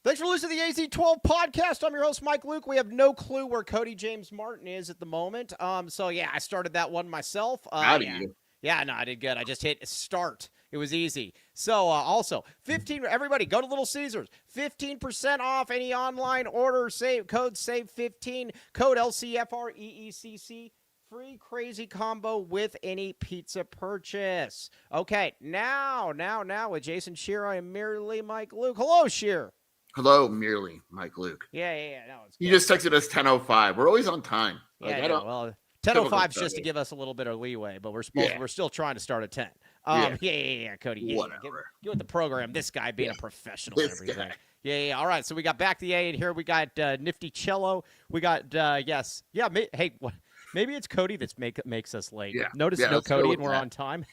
Thanks for listening to the AZ12 podcast. I'm your host, Mike Luke. We have no clue where Cody James Martin is at the moment. So yeah, I started that one myself. How do you? Yeah, no, I did good. I just hit start. It was easy. So also, 15. Everybody, go to Little Caesars. 15% off any online order. Save code SAVE15. Code LCFREECC. Free crazy combo with any pizza purchase. Okay, now with Jason Shear, I am merely Mike Luke. Hello, Shear. Hello, merely Mike Luke. Yeah. No, it's you just texted us 10:05. We're always on time. Like, well, 10:05 is just to give us a little bit of leeway, but we're still trying to start at 10. Yeah, Cody. Yeah, whatever. Get with the program. This guy being a professional and everything. Yeah. All right, so we got back to the A, and here we got Nifty Cello. We got hey. What? Maybe it's Cody that makes us late. Yeah. Notice no Cody and we're on time.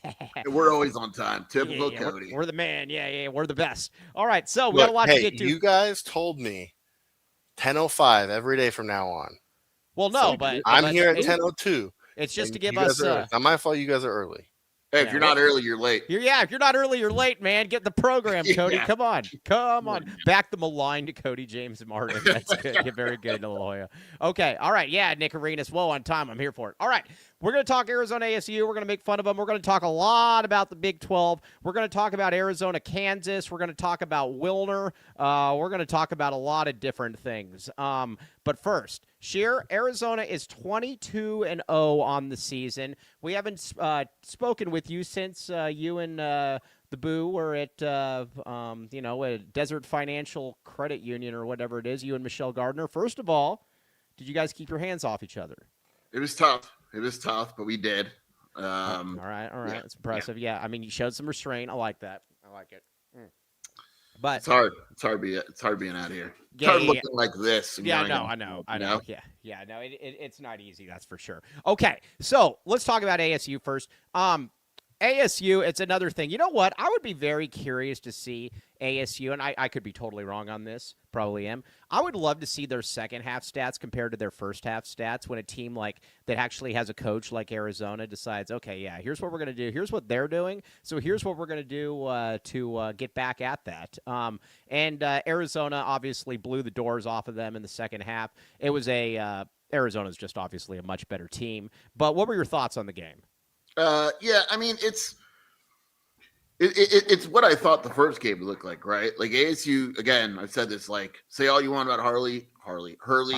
We're always on time. Typical Cody. We're the man. Yeah. We're the best. All right, so we got a lot to get to. You guys told me 10:05 every day from now on. Well, no, but I'm here at 10:02. It's just to give us. It's not my fault. You guys are early. Hey, if you're not early, you're late. If you're not early, you're late, man. Get the program, Cody. Come on. Back the malign to Cody James Martin. That's good. You're very good, La Jolla. Okay. All right. Yeah, Nick Arenas. Whoa, on time. I'm here for it. All right. We're going to talk Arizona ASU. We're going to make fun of them. We're going to talk a lot about the Big 12. We're going to talk about Arizona, Kansas. We're going to talk about Wilner. We're going to talk about a lot of different things. But first, Sheer, Arizona is 22-0 on the season. We haven't spoken with you since you and the Boo were at a Desert Financial Credit Union or whatever it is. You and Michelle Gardner. First of all, did you guys keep your hands off each other? It was tough, but we did. All right. That's impressive. Yeah, I mean, you showed some restraint. I like that. I like it. But it's hard. It's hard being out here. It's hard looking like this. I know. Yeah, no, it's not easy. That's for sure. Okay, so let's talk about ASU first. ASU, it's another thing. You know what? I would be very curious to see ASU, and I could be totally wrong on this, probably am. I would love to see their second half stats compared to their first half stats when a team like that actually has a coach like Arizona decides, okay, yeah, here's what we're going to do. Here's what they're doing. So here's what we're going to do to get back at that. And Arizona obviously blew the doors off of them in the second half. It was Arizona's just obviously a much better team. But what were your thoughts on the game? I mean, it's what I thought the first game would look like, right? Like ASU, again, I've said this, like, say all you want about Hurley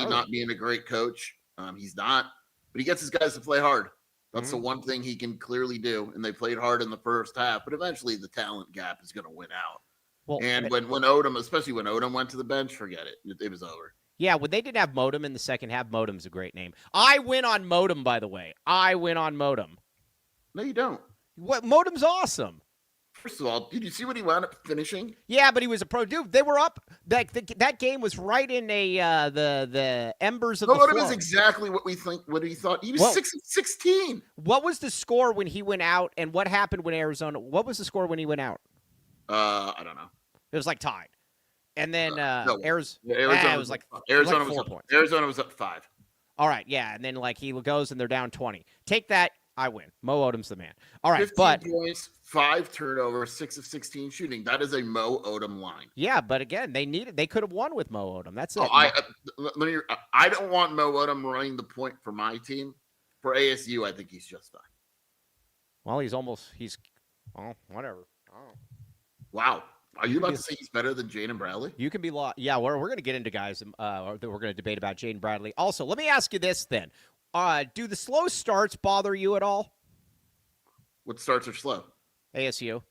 not being a great coach. He's not, but he gets his guys to play hard. That's the one thing he can clearly do. And they played hard in the first half, but eventually the talent gap is going to win out. Well, and when Odom, especially when Odom went to the bench, forget it. It was over. Yeah, when they didn't have Modem in the second half, Modem's a great name. I win on Modem, by the way. Modem. No, you don't. What? Modem's awesome. First of all, did you see what he wound up finishing? Yeah, but he was a pro. Dude, they were up. That game was right in the embers of the floor. Modem is exactly what we think. What he thought. He was 16. What was the score when he went out, and what happened when Arizona? What was the score when he went out? I don't know. It was like tied, and then Arizona was like 4 points. Arizona was up 5. All right, yeah, and then like he goes and they're down 20. Take that. I win. Mo Odom's the man. All right, 15 points, 5 turnovers, 6 of 16 shooting. That is a Mo Odom line. Yeah, but again, they could have won with Mo Odom. That's it. I don't want Mo Odom running the point for my team. For ASU, I think he's just fine. Well, whatever. Oh. Wow. Are you about to say he's better than Jaden Bradley? You can be yeah, we're going to get into guys that we're going to debate about Jaden Bradley. Also, let me ask you this then. Do the slow starts bother you at all? What starts are slow? ASU.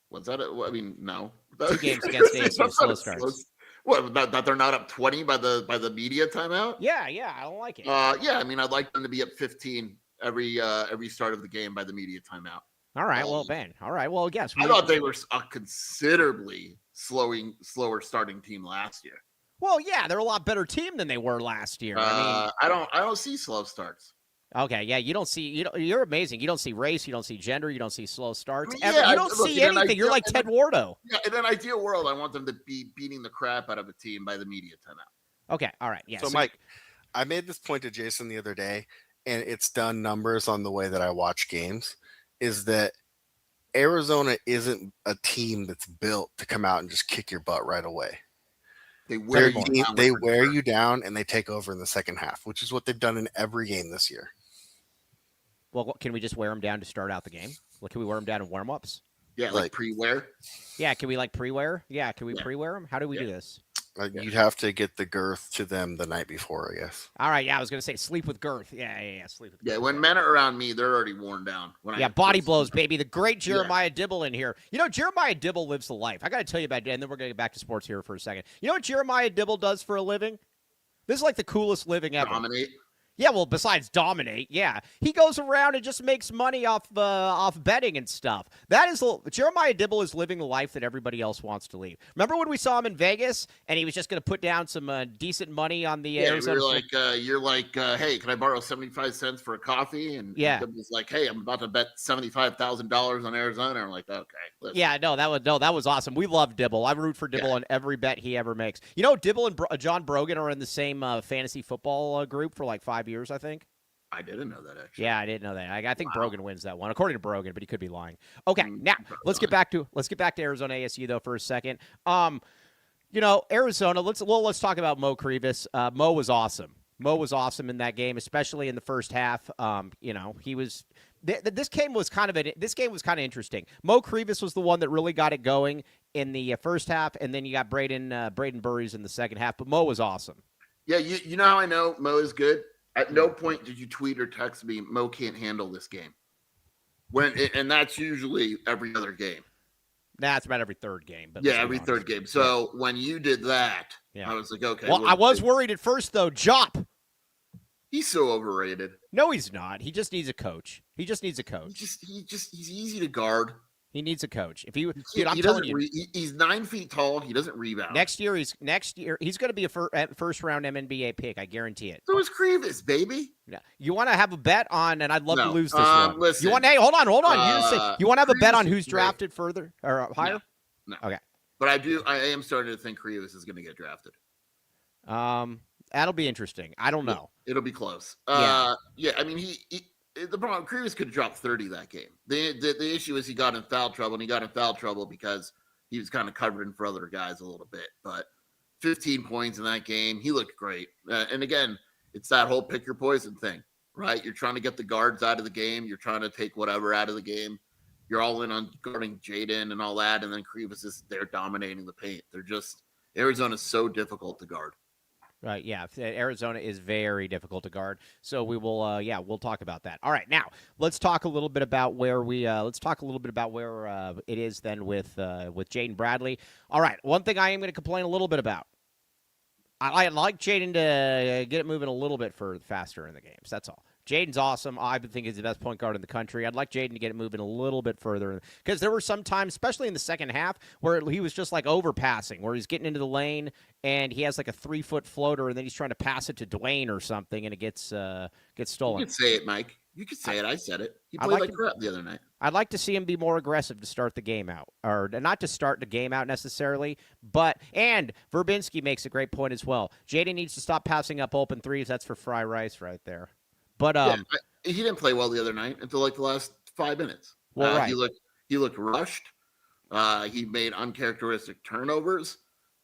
What's that? I mean, no. 2 games against ASU, slow starts. What? That they're not up 20 by the media timeout? Yeah, I don't like it. I mean, I'd like them to be up 15 every start of the game by the media timeout. All right, well, Ben. All right, well, yes. I thought they were a considerably slower starting team last year. Well, yeah, they're a lot better team than they were last year. I don't see slow starts. Okay, yeah, you're amazing. You don't see race, you don't see gender, you don't see slow starts. I mean, you don't see anything. You're like Ted Wardo. Yeah, in an ideal world, I want them to be beating the crap out of a team by the media timeout. Okay, all right, yeah. So, Mike, I made this point to Jason the other day, and it's done numbers on the way that I watch games, is that Arizona isn't a team that's built to come out and just kick your butt right away. They wear you down and they take over in the second half, which is what they've done in every game this year. Well, can we just wear them down to start out the game? Well, can we wear them down in warm-ups? Yeah, like pre-wear. Yeah, can we pre-wear? Yeah, can we pre-wear them? How do we do this? You'd have to get the girth to them the night before, I guess. All right, yeah, I was going to say sleep with girth. Yeah, sleep with girth. Yeah, when men are around me, they're already worn down. Body blows, baby. The great Jeremiah Dibble in here. Jeremiah Dibble lives the life. I got to tell you about it, and then we're going to get back to sports here for a second. You know what Jeremiah Dibble does for a living? This is like the coolest living ever. Dominate. Yeah, well, besides dominate, yeah. He goes around and just makes money off betting and stuff. Jeremiah Dibble is living the life that everybody else wants to leave. Remember when we saw him in Vegas and he was just going to put down some decent money on the Arizona? You're like, hey, can I borrow 75 cents for a coffee? And Dibble's like, hey, I'm about to bet $75,000 on Arizona. I'm like, okay. Listen. Yeah, that was awesome. We love Dibble. I root for Dibble on every bet he ever makes. Dibble and John Brogan are in the same fantasy football group for like 5 years, I think. I didn't know that, actually. Yeah, I didn't know that. I think Brogan wins that one, according to Brogan, but he could be lying. Okay, now let's get back to Arizona ASU though for a second. Arizona. Let's talk about Mo Krievis. Mo was awesome. Mo was awesome in that game, especially in the first half. He was. This game was kind of interesting. Mo Krievis was the one that really got it going in the first half, and then you got Braden Burries in the second half. But Mo was awesome. Yeah, you know how I know Mo is good? At no point did you tweet or text me, Mo can't handle this game. And that's usually every other game. That's about every third game. But every third game. So when you did that, I was like, okay. Well, I was worried at first, though. Jop. He's so overrated. No, he's not. He just needs a coach. He's easy to guard. He needs a coach. I'm telling you, he's 9 feet tall. He doesn't rebound. Next year he's going to be a first round NBA pick. I guarantee it. So is Krievis, baby. Yeah. You want to have a bet on? And I'd love to lose this one. Listen, you want? Hey, hold on. You want to have a bet on who's drafted further or higher? No. Okay. But I am starting to think Krievis is going to get drafted. That'll be interesting. I don't know. It'll be close. I mean, the problem, Krievis could drop 30 that game. The issue is he got in foul trouble, and he got in foul trouble because he was kind of covering for other guys a little bit. But 15 points in that game, he looked great. And again, it's that whole pick your poison thing, right? You're trying to get the guards out of the game. You're trying to take whatever out of the game. You're all in on guarding Jaden and all that, and then Krievis is there dominating the paint. Arizona's so difficult to guard. Right, yeah. Arizona is very difficult to guard, so we will. We'll talk about that. All right, now let's talk a little bit about where it is then with Jaden Bradley. All right, one thing I am going to complain a little bit about. I like Jaden to get it moving a little bit faster in the games. That's all. Jaden's awesome. I think he's the best point guard in the country. I'd like Jaden to get it moving a little bit further because there were some times, especially in the second half, where he was just like overpassing, where he's getting into the lane and he has like a 3-foot floater and then he's trying to pass it to Dwayne or something and it gets stolen. You can say it, Mike. You could say it. I said it. He played like crap the other night. I'd like to see him be more aggressive to start the game out, or not to start the game out necessarily, and Verbinski makes a great point as well. Jaden needs to stop passing up open threes. That's for Fry Rice right there. But he didn't play well the other night until like the last 5 minutes. Well, right. He looked rushed. He made uncharacteristic turnovers.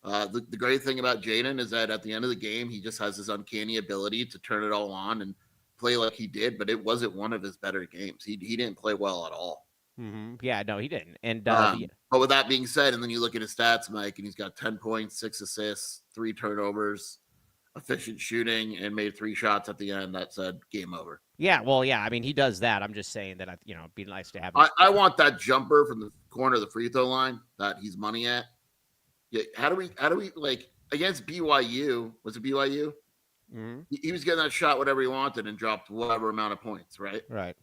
The great thing about Jaden is that at the end of the game, he just has this uncanny ability to turn it all on and play like he did. But it wasn't one of his better games. He didn't play well at all. Mm-hmm. Yeah, no, he didn't. And but with that being said, and then you look at his stats, Mike, and he's got 10 points, 6 assists, 3 turnovers. Efficient shooting and made 3 shots at the end that said game over. Yeah, well, yeah. I mean, he does that. I'm just saying that it'd be nice to have. I want that jumper from the corner of the free throw line that he's money at. Yeah, how do we like against BYU? Was it BYU? Mm-hmm. He was getting that shot whatever he wanted and dropped whatever amount of points, right? Right.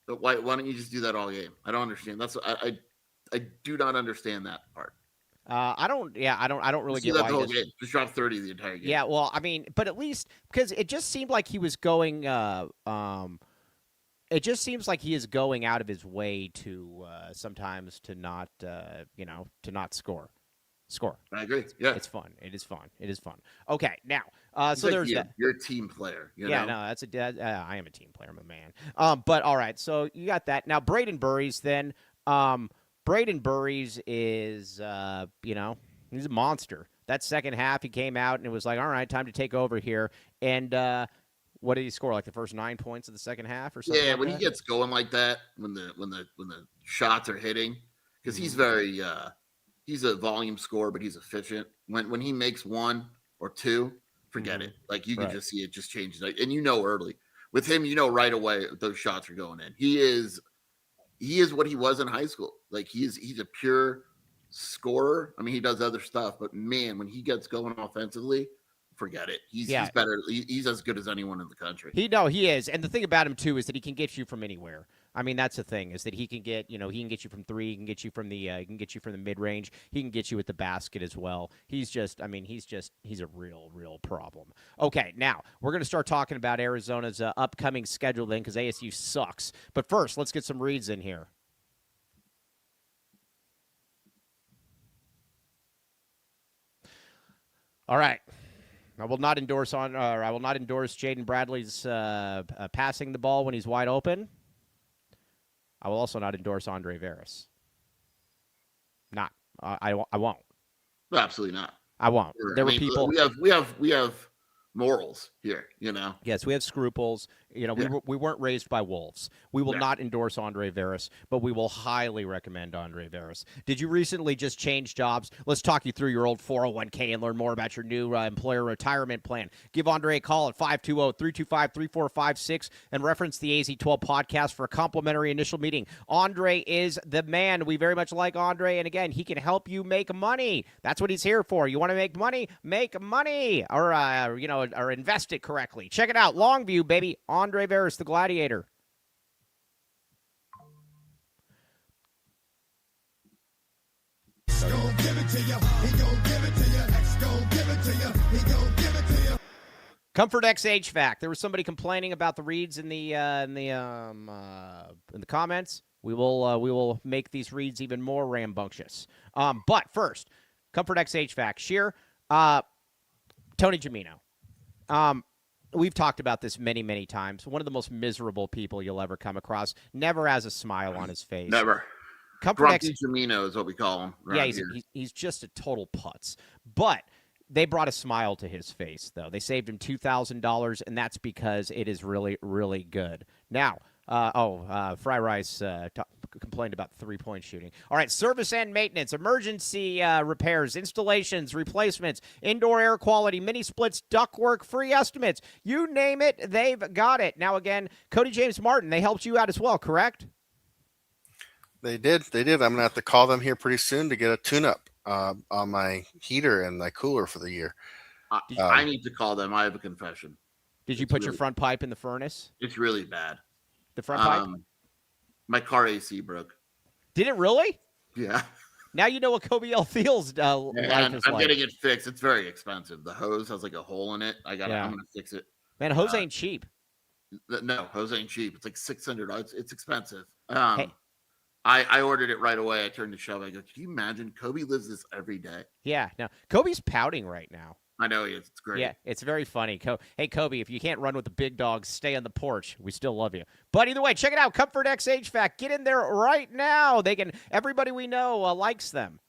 But why don't you just do that all game? I don't understand. I do not understand that part. I don't really get why the whole game. Just dropped 30 the entire game. Yeah, well, I mean, but at least because it just seemed like he was going. It just seems like he is going out of his way to sometimes to not score. I agree. Yeah, it's fun. It is fun. Okay, now so like there's that. You're a team player. Yeah, no, I am a team player, my man. But all right, so you got that. Now Braden Burries then. Braden Burries is, he's a monster. That second half, he came out and it was like, all right, time to take over here. And what did he score? Like the first 9 points of the second half or something? Yeah, like when that? he gets going like that, when the shots are hitting, because he's very he's a volume scorer, but he's efficient. When he makes one or two, forget it. Like you can just see it just changes. And early with him, right away those shots are going in. He is what he was in high school. Like he's a pure scorer. I mean, he does other stuff, but man, when he gets going offensively, forget it. He's better. He's as good as anyone in the country. He is. And the thing about him too is that he can get you from anywhere. I mean, that's the thing, is that he can get you from three, he can get you from the mid range, he can get you at the basket as well. He's a real problem. Okay, now we're going to start talking about Arizona's upcoming schedule then, because ASU sucks. But first, let's get some reads in here. All right. I will not endorse Jaden Bradley's passing the ball when he's wide open. I will also not endorse Andre Veras. I won't. Absolutely not. I won't. There were people. We have morals here, Yes, we have scruples. We weren't raised by wolves. We will not endorse Andre Veras, but we will highly recommend Andre Veras. Did you recently just change jobs? Let's talk you through your old 401k and learn more about your new employer retirement plan. Give Andre a call at 520-325-3456 and reference the AZ12 podcast for a complimentary initial meeting. Andre is the man. We very much like Andre, and again, he can help you make money. That's what he's here for. You want to make money? Make money, or invest it correctly. Check it out. Longview, baby. Andre Veras, the Gladiator. Comfort X HVAC. There was somebody complaining about the reads in the comments. We will make these reads even more rambunctious. But first, Comfort X HVAC. Sheer, Tony Gimino. We've talked about this many, many times. One of the most miserable people you'll ever come across. Never has a smile on his face. Never. Grumpy Gimino is what we call him. Yeah, he's just a total putz. But they brought a smile to his face, though. They saved him $2,000, and that's because it is really, really good. Now, Fry Rice complained about three-point shooting. All right, service and maintenance, emergency repairs, installations, replacements, indoor air quality, mini splits, ductwork, free estimates. You name it, they've got it. Now, again, Cody James Martin, they helped you out as well, correct? They did. I'm going to have to call them here pretty soon to get a tune-up on my heater and my cooler for the year. I need to call them. I have a confession. Did you put your front pipe in the furnace? It's really bad. The front pipe? My car AC broke. Did it really? Yeah. Now you know what Kobe L. Feels life is I'm like. getting it fixed. It's very expensive. The hose has like a hole in it. I'm going to fix it. Man, hose ain't cheap. No, hose ain't cheap. It's like $600. It's expensive. Hey. I ordered it right away. I turned the shove. I go, can you imagine? Kobe lives this every day. Yeah. No, Kobe's pouting right now. I know he is. It's great. Yeah, it's very funny. Hey, Kobe, if you can't run with the big dogs, stay on the porch. We still love you. But either way, check it out. Comfort X HVAC. Get in there right now. Everybody we know likes them.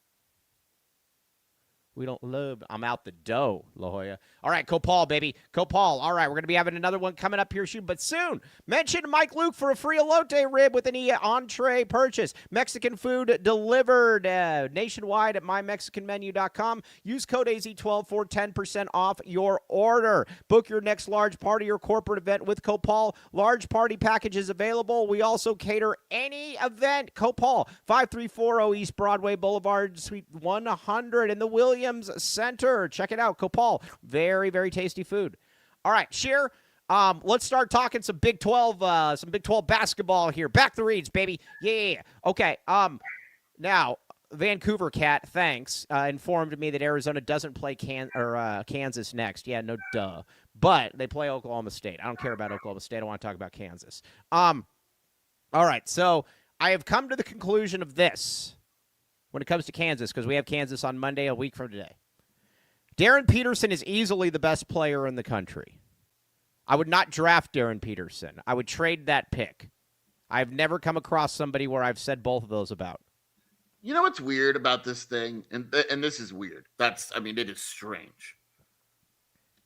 We don't love. I'm out the dough, La Jolla. All right, Copal, baby. Copal. All right, we're going to be having another one coming up here soon. But soon, mention Mike Luke for a free elote rib with any entree purchase. Mexican food delivered nationwide at mymexicanmenu.com. Use code AZ12 for 10% off your order. Book your next large party or corporate event with Copal. Large party packages available. We also cater any event. Copal, 5340 East Broadway Boulevard, Suite 100 in the Williams Center. Check it out, Copal. Very, very tasty food. All right, Sheer, let's start talking some Big 12 basketball here. Back the reads, baby. Yeah. Okay. Now, Vancouver Cat, thanks, informed me that Arizona doesn't play Kansas next. Yeah, no duh. But they play Oklahoma State. I don't care about Oklahoma State. I want to talk about Kansas. All right, so I have come to the conclusion of this when it comes to Kansas, because we have Kansas on Monday, a week from today. Darren Peterson is easily the best player in the country. I would not draft Darren Peterson. I would trade that pick. I've never come across somebody where I've said both of those about. You know what's weird about this thing, and this is weird. It is strange.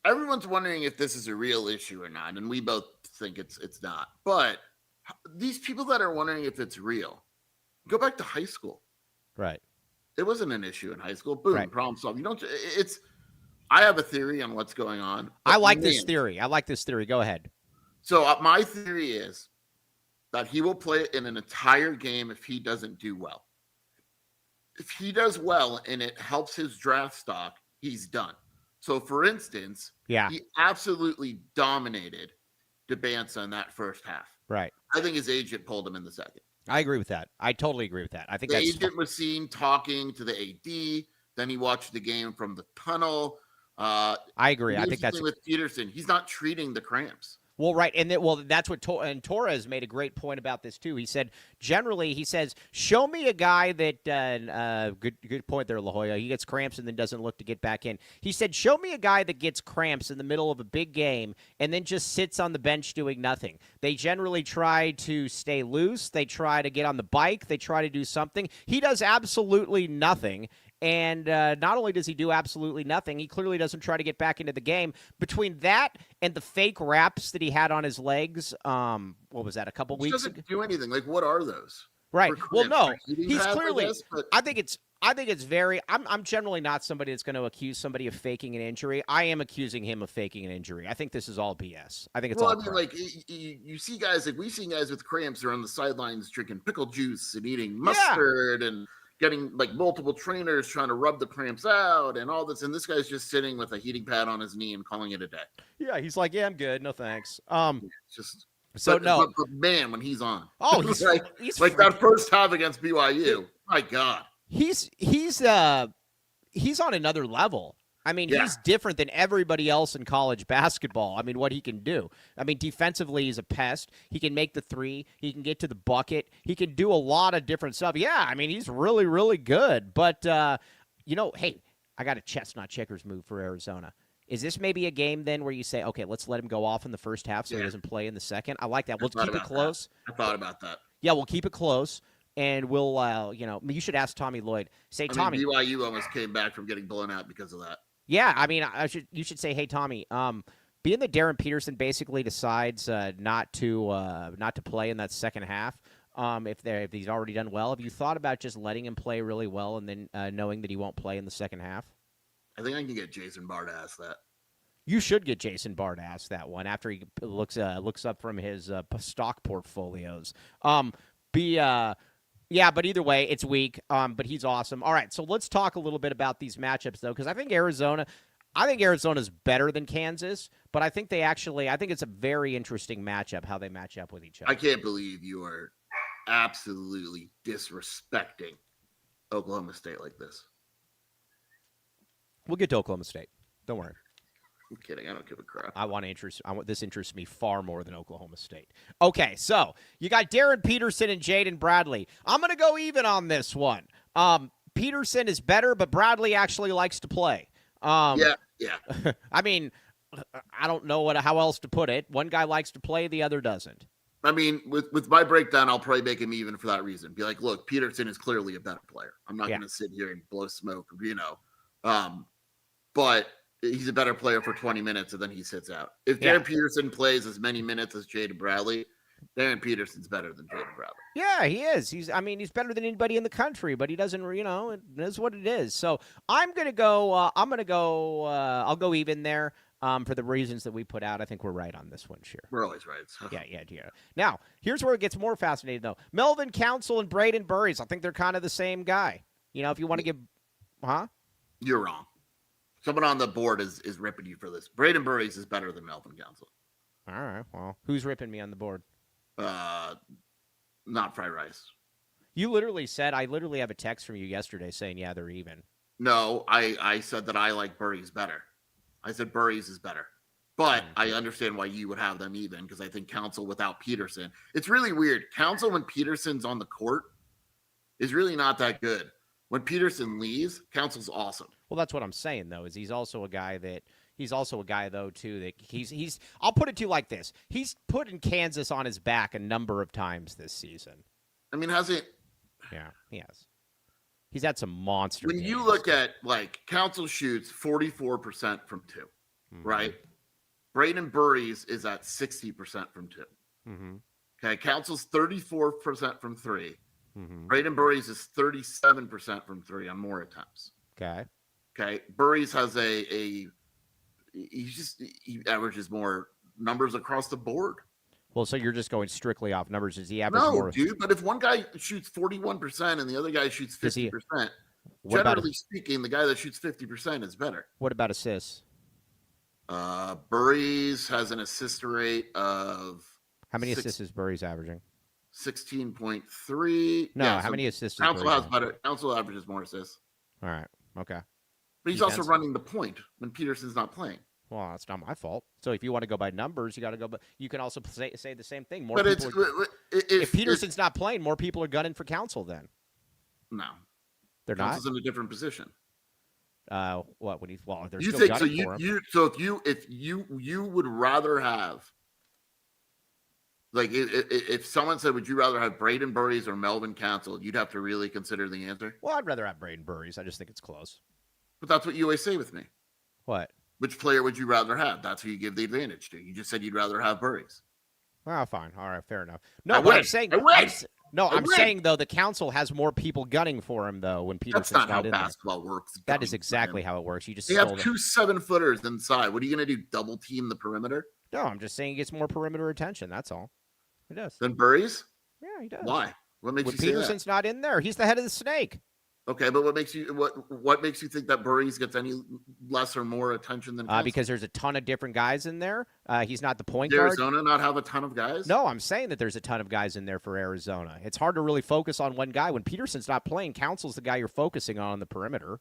Everyone's wondering if this is a real issue or not, and we both think it's not. But these people that are wondering if it's real, go back to high school. Right. It wasn't an issue in high school. Boom, right. Problem solved. You don't. I have a theory on what's going on. I like this theory. Go ahead. So my theory is that he will play in an entire game if he doesn't do well. If he does well and it helps his draft stock, he's done. So, for instance, he absolutely dominated DeBanza in that first half. Right. I think his agent pulled him in the second. I agree with that. I totally agree with that. I think the agent was seen talking to the AD. Then he watched the game from the tunnel. I agree. I think that's with Peterson. He's not treating the cramps. Well, right, and that's what and Torres made a great point about this too. He said, generally, he says, show me a guy that good point there, La Jolla. He gets cramps and then doesn't look to get back in. He said, show me a guy that gets cramps in the middle of a big game and then just sits on the bench doing nothing. They generally try to stay loose. They try to get on the bike. They try to do something. He does absolutely nothing. And not only does he do absolutely nothing, he clearly doesn't try to get back into the game. Between that and the fake wraps that he had on his legs, what was that, a couple weeks ago? He doesn't do anything. Like, what are those? Right. Well, no, he's pads, clearly – I think it's very – I'm generally not somebody that's going to accuse somebody of faking an injury. I am accusing him of faking an injury. I think this is all BS. I think it's all crap. Like, you see guys – like, we've seen guys with cramps who are on the sidelines drinking pickle juice and eating mustard and – getting like multiple trainers trying to rub the cramps out and all this. And this guy's just sitting with a heating pad on his knee and calling it a day. Yeah. He's like, yeah, I'm good. No, thanks. But man, when he's on, he's like that first half against BYU, my God, he's on another level. I mean, he's different than everybody else in college basketball. I mean, what he can do. I mean, defensively, he's a pest. He can make the three. He can get to the bucket. He can do a lot of different stuff. Yeah, I mean, he's really, really good. But, hey, I got a chestnut checkers move for Arizona. Is this maybe a game then where you say, okay, let's let him go off in the first half so he doesn't play in the second? I like that. We'll keep it close. I thought about that. Yeah, we'll keep it close. And we'll, you should ask Tommy Lloyd. Tommy. BYU almost came back from getting blown out because of that. Yeah, I mean, you should say, hey, Tommy, being that Darren Peterson basically decides not to play in that second half, if he's already done well, have you thought about just letting him play really well and then knowing that he won't play in the second half? I think I can get Jason Barr to ask that. You should get Jason Barr to ask that one after he looks up from his stock portfolios. Yeah, but either way, it's weak. But he's awesome. All right, so let's talk a little bit about these matchups, though, because I think Arizona's better than Kansas, but I think it's a very interesting matchup how they match up with each other. I can't believe you are absolutely disrespecting Oklahoma State like this. We'll get to Oklahoma State. Don't worry. I'm kidding. I don't give a crap. This interests me far more than Oklahoma State. Okay, so you got Darren Peterson and Jaden Bradley. I'm going to go even on this one. Peterson is better, but Bradley actually likes to play. Yeah. I mean, I don't know how else to put it. One guy likes to play, the other doesn't. I mean, with my breakdown, I'll probably make him even for that reason. Be like, look, Peterson is clearly a better player. I'm not going to sit here and blow smoke, but he's a better player for 20 minutes, and then he sits out. If Darren Peterson plays as many minutes as Jaden Bradley, Darren Peterson's better than Jaden Bradley. Yeah, he is. He's better than anybody in the country, but he doesn't, it is what it is. So I'm going to go, I'll go even there for the reasons that we put out. I think we're right on this one, sure. We're always right. So. Yeah. Now, here's where it gets more fascinating, though. Melvin Council and Braden Burries, I think they're kind of the same guy. If you want to give, You're wrong. Someone on the board is ripping you for this. Braden Burries is better than Melvin Council. All right. Well, who's ripping me on the board? Not fried rice. You literally said, I literally have a text from you yesterday saying, yeah, they're even. No, I said that I like Burries better. I said Burries is better. But I understand why you would have them even, because I think Council without Peterson. It's really weird. Council when Peterson's on the court is really not that good. When Peterson leaves, Council's awesome. Well, that's what I'm saying, though, is he's also a guy that, He's also a guy, though, too, that he's. I'll put it to you like this: he's putting Kansas on his back a number of times this season. I mean, has it? Yeah, he has. He's had some monster. When you look at Council shoots 44% from 2, right? Braden Burries is at 60% from 2. Okay, Council's 34% from 3. Braden Burries is 37% from 3 on more attempts. Okay. Burries has he averages more numbers across the board. Well, so you're just going strictly off numbers. Does he average No, more? dude, but if one guy shoots 41% and the other guy shoots 50%, generally speaking, the guy that shoots 50% is better. What about assists? Burries has an assist rate of... How many assists is Burries averaging? 16.3. No, how many assists is Council has better. Council averages more assists. All right, okay. But he's also running the point when Peterson's not playing. Well, that's not my fault. So if you want to go by numbers, you got to go. But you can also say the same thing. If Peterson's not playing, more people are gunning for Council. Then no, they're Council's in a different position. What would he? Well, they're you still think so? gunning for him. If you would rather have, if someone said, would you rather have Braden Burries or Melvin Council? You'd have to really consider the answer. Well, I'd rather have Braden Burries. I just think it's close. But that's what you always say with me. What? Which player would you rather have? That's who you give the advantage to. You just said you'd rather have Burries. Well, fine. All right, fair enough. No, but I'm saying, I'm saying though the Council has more people gunning for him though when Peterson's not how in basketball works. That is exactly how it works. You just have 2 7-footers inside. What are you going to do? Double team the perimeter? No, I'm just saying he gets more perimeter attention. That's all. He does. Then Burries? Yeah, he does. Why? What makes you Peterson's say that? not in there? He's the head of the snake. Okay, but what makes you think that Burries gets any less or more attention than Council? Because there's a ton of different guys in there. He's not the point Does guard. Arizona not have a ton of guys? No, I'm saying that there's a ton of guys in there for Arizona. It's hard to really focus on one guy when Peterson's not playing. Council's the guy you're focusing on the perimeter.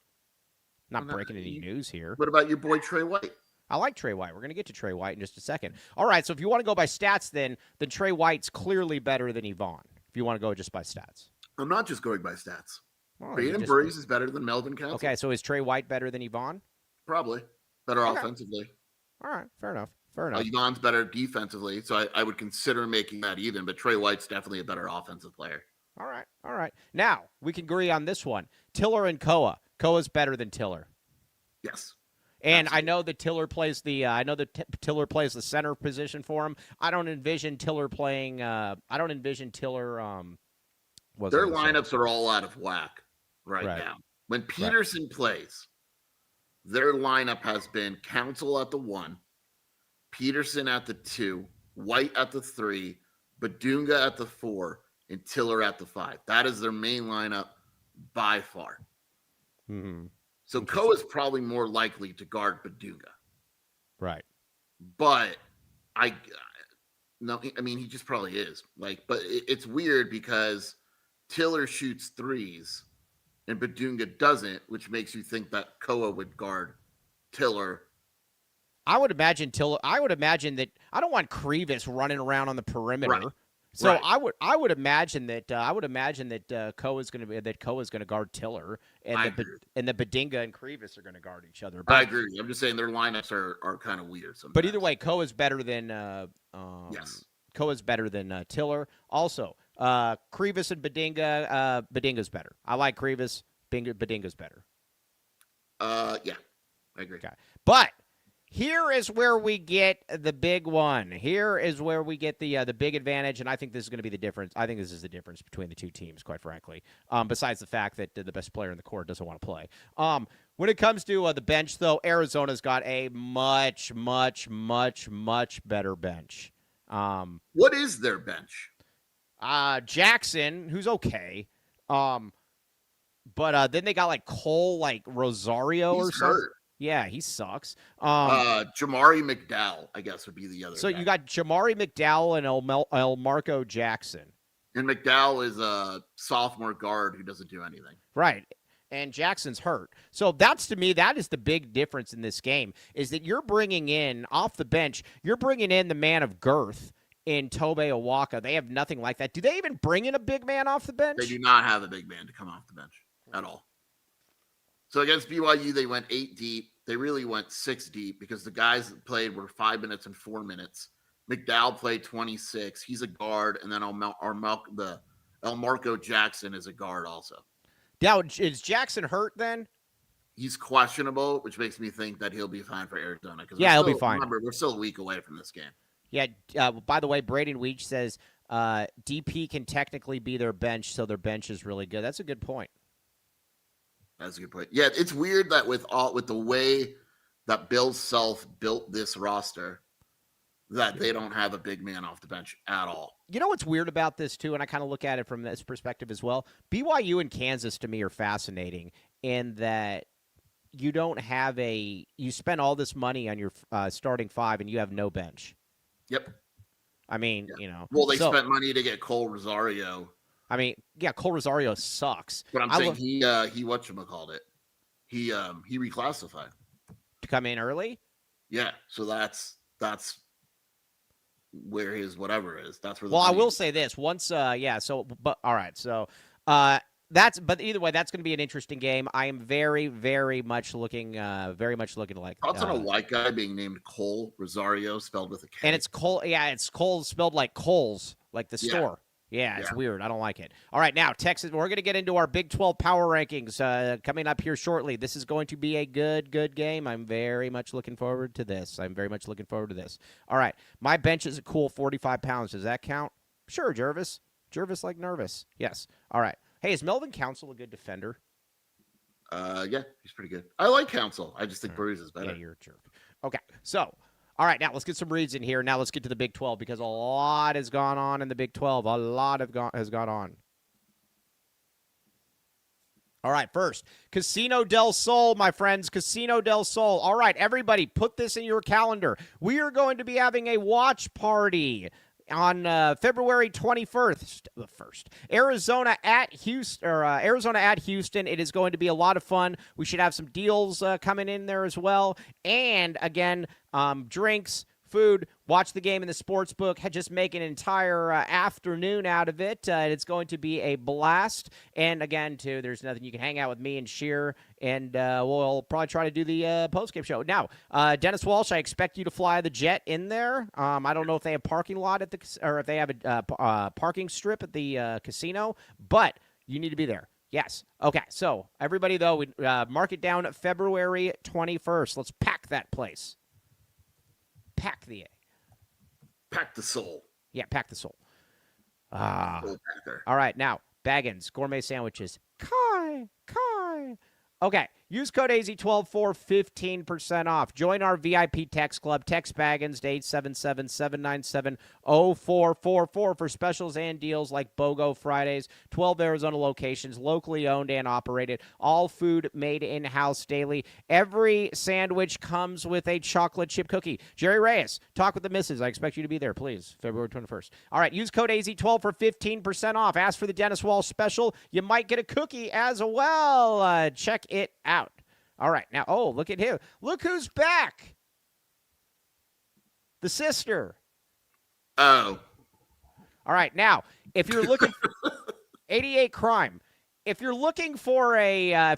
Not breaking any news here. What about your boy Trey White? I like Trey White. We're going to get to Trey White in just a second. All right, so if you want to go by stats, then Trey White's clearly better than Yvonne. If you want to go just by stats, I'm not just going by stats. Well, Braden Burries is better than Melvin Council. Okay, so is Trey White better than Yvonne? Probably. Better offensively. All right, fair enough. Yvonne's better defensively, so I would consider making that even, but Trey White's definitely a better offensive player. All right. Now, we can agree on this one. Tiller and Koa. Koa's better than Tiller. Yes. And absolutely. I know that Tiller plays Tiller plays the center position for him. I don't envision Tiller playing their lineups are all out of whack right now. When Peterson plays, their lineup has been Council at the 1, Peterson at the 2, White at the 3, Badunga at the 4, and Tiller at the 5. That is their main lineup by far. Mm-hmm. So Koa is probably more likely to guard Badunga. Right. But he just probably is. But it's weird because Tiller shoots threes and Badunga doesn't, which makes you think that Koa would guard Tiller. I would imagine that I don't want Krivas running around on the perimeter. Right. So I would imagine that Koa is going to guard Tiller and the Badinga and Krivas are going to guard each other. But I agree. I'm just saying their lineups are kind of weird sometimes. But either way, Koa is better than yes. Koa is better than Tiller. Also, Krivas and Badinga, Badinga's better. I like Krivas. Badinga's better. Yeah, I agree. Okay. But here is where we get the big one. Here is where we get the big advantage, and I think this is going to be the difference. I think this is the difference between the two teams, quite frankly. Besides the fact that the best player in the court doesn't want to play. When it comes to the bench, though, Arizona's got a much, much, much, much better bench. What is their bench? Jackson, who's okay. But then they got Cole, Rosario or something. Hurt. Yeah, he sucks. Jamari McDowell, I guess, would be the other. So guy. You got Jamari McDowell and El Marco Jackson. And McDowell is a sophomore guard who doesn't do anything. Right. And Jackson's hurt. So to me, that is the big difference in this game, is that you're bringing in, off the bench, you're bringing in the man of girth in Tobe Awaka. They have nothing like that. Do they even bring in a big man off the bench? They do not have a big man to come off the bench at all. So against BYU, they went 8 deep. they really went 6 deep because the guys that played were 5 minutes and 4 minutes. McDowell played 26. He's a guard, and then Marco Jackson is a guard also. Now, is Jackson hurt then? He's questionable, which makes me think that he'll be fine for Arizona. Yeah, he'll be fine. Remember, we're still a week away from this game. Yeah. By the way, Braden Weech says DP can technically be their bench, so their bench is really good. That's a good point. That's a good point. Yeah, it's weird that with the way that Bill Self built this roster, that they don't have a big man off the bench at all. You know what's weird about this, too, and I kind of look at it from this perspective as well? BYU and Kansas, to me, are fascinating in that you don't have you spend all this money on your starting 5, and you have no bench. Yep. I mean, you know. Well, they spent money to get Cole Rosario. I mean, yeah, Cole Rosario sucks. But I'm saying he whatchamacallit it. He reclassified. To come in early? Yeah, so that's where his whatever is. That's where. Well, I will say this once. But all right. So, but either way, that's going to be an interesting game. I am very, very much looking like. Thoughts on a white guy being named Cole Rosario, spelled with a K. And it's Cole. Yeah, it's Cole spelled like Kohl's, like the store. Yeah, it's weird. I don't like it. All right, now, Texas, we're going to get into our Big 12 power rankings coming up here shortly. This is going to be a good game. I'm very much looking forward to this. All right, my bench is a cool 45 pounds. Does that count? Sure, Jervis. Jervis like nervous. Yes. All right. Hey, is Melvin Council a good defender? Yeah, he's pretty good. I like Council. I just think Bruce is better. Yeah, you're a jerk. Okay, so. All right, now let's get some reads in here. Now let's get to the Big 12 because a lot has gone on in the Big 12. A lot has gone on. All right, first, Casino del Sol, my friends. Casino del Sol. All right, everybody, put this in your calendar. We are going to be having a watch party on February 21st, Arizona at Houston. It is going to be a lot of fun. We should have some deals coming in there as well. And again, drinks, food, watch the game in the sports book, just make an entire afternoon out of it. It's going to be a blast. And again, too, there's nothing. You can hang out with me and Sheer, and we'll probably try to do the post-game show. Now, Dennis Walsh, I expect you to fly the jet in there. I don't know if they have parking lot or if they have a parking strip at the casino, but you need to be there. Yes. Okay. So everybody, though, we mark it down February 21st. Let's pack that place. Pack the soul. Yeah, pack the soul. All right, now, Baggins, gourmet sandwiches. Kai. Okay, use code AZ12 for 15% off. Join our VIP text club. Text Baggins to 877-797-0444 for specials and deals like BOGO Fridays, 12 Arizona locations, locally owned and operated, all food made in-house daily. Every sandwich comes with a chocolate chip cookie. Jerry Reyes, talk with the missus. I expect you to be there, please, February 21st. All right, use code AZ12 for 15% off. Ask for the Dennis Walsh special. You might get a cookie as well. Check it out. All right, now, look at him. Look who's back. The sister. Oh. All right, now, if you're looking 88 Crime. If you're looking for a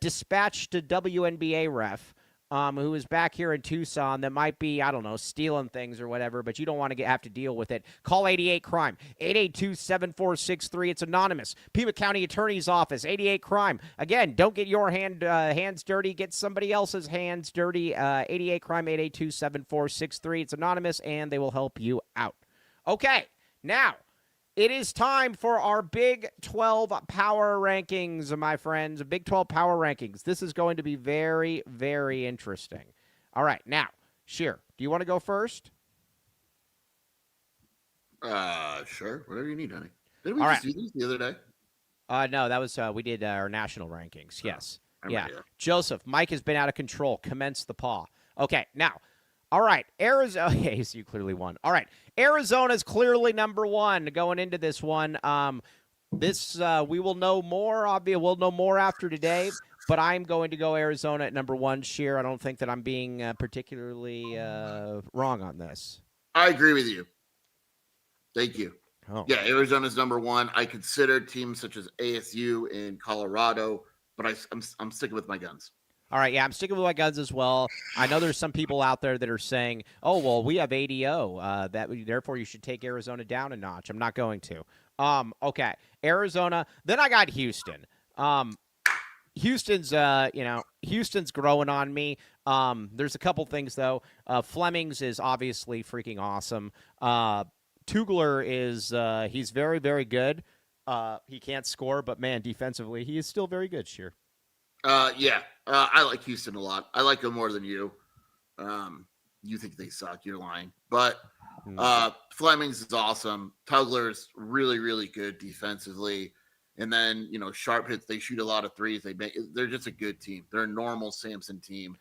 dispatched WNBA ref who is back here in Tucson that might be, I don't know, stealing things or whatever, but you don't want to have to deal with it, call 88 Crime, 882-7463. It's anonymous. Pima County Attorney's Office, 88 Crime. Again, don't get your hands dirty. Get somebody else's hands dirty. 88 Crime, 882-7463. It's anonymous, and they will help you out. Okay, now, it is time for our Big 12 power rankings, my friends. Big 12 power rankings. This is going to be very, very interesting. All right, now, Sheer, do you want to go first? Sure. Whatever you need, honey. Did we just do these the other day? No, that was we did our national rankings. Yes. Yeah. Yeah. Joseph, Mike has been out of control. Commence the paw. Okay, now. All right, Arizona. Okay, so you clearly won. All right, Arizona's clearly number one going into this one. We will know more. We'll know more after today, but I'm going to go Arizona at number one. Sheer, I don't think that I'm being particularly wrong on this. I agree with you. Thank you. Oh. Yeah, Arizona's number one. I consider teams such as ASU in Colorado, but I'm sticking with my guns. All right, yeah, I'm sticking with my guns as well. I know there's some people out there that are saying, "Oh, well, we have ADO, therefore you should take Arizona down a notch." I'm not going to. Okay, Arizona. Then I got Houston. Houston's growing on me. There's a couple things though. Flemings is obviously freaking awesome. Tugler is he's very, very good. He can't score, but man, defensively, he is still very good. Sure. I like Houston a lot. I like them more than you. You think they suck? You're lying. But Flemings is awesome. Tugler's really, really good defensively. And then, Sharp hits, they shoot a lot of threes. They're just a good team. They're a normal Samson team.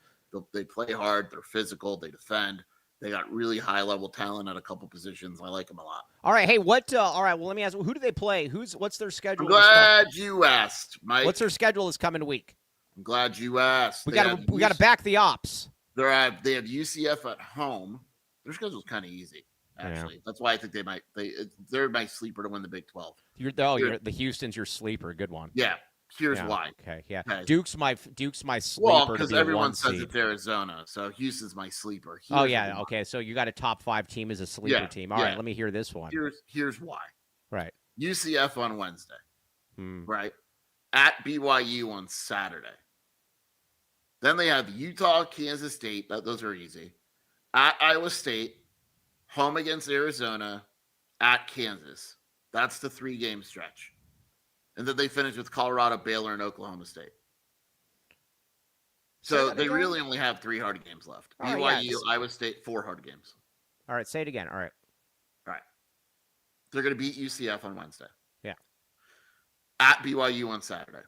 They play hard. They're physical. They defend. They got really high-level talent at a couple positions. I like them a lot. All right. Hey, all right, well, let me ask, who do they play? What's their schedule? I'm glad you asked, Mike. What's their schedule this coming week? I'm glad you asked. We got to back the ops. They have UCF at home. Their schedule's kind of easy, actually. Yeah. That's why I think they're my sleeper to win the Big 12. The Houston's your sleeper. Good one. Yeah. Here's why. Okay. Yeah. Okay. Duke's my sleeper. Well, because everyone says it's Arizona, so Houston's my sleeper. Okay. So you got a top 5 team as a sleeper team. All right. Let me hear this one. Here's why. Right. UCF on Wednesday. Right. At BYU on Saturday. Then they have Utah, Kansas State. Those are easy. At Iowa State, home against Arizona, at Kansas. That's the 3-game stretch. And then they finish with Colorado, Baylor, and Oklahoma State. So they really only have 3 hard games left. BYU, Iowa State, 4 hard games. All right, say it again. All right. They're going to beat UCF on Wednesday. Yeah. At BYU on Saturday.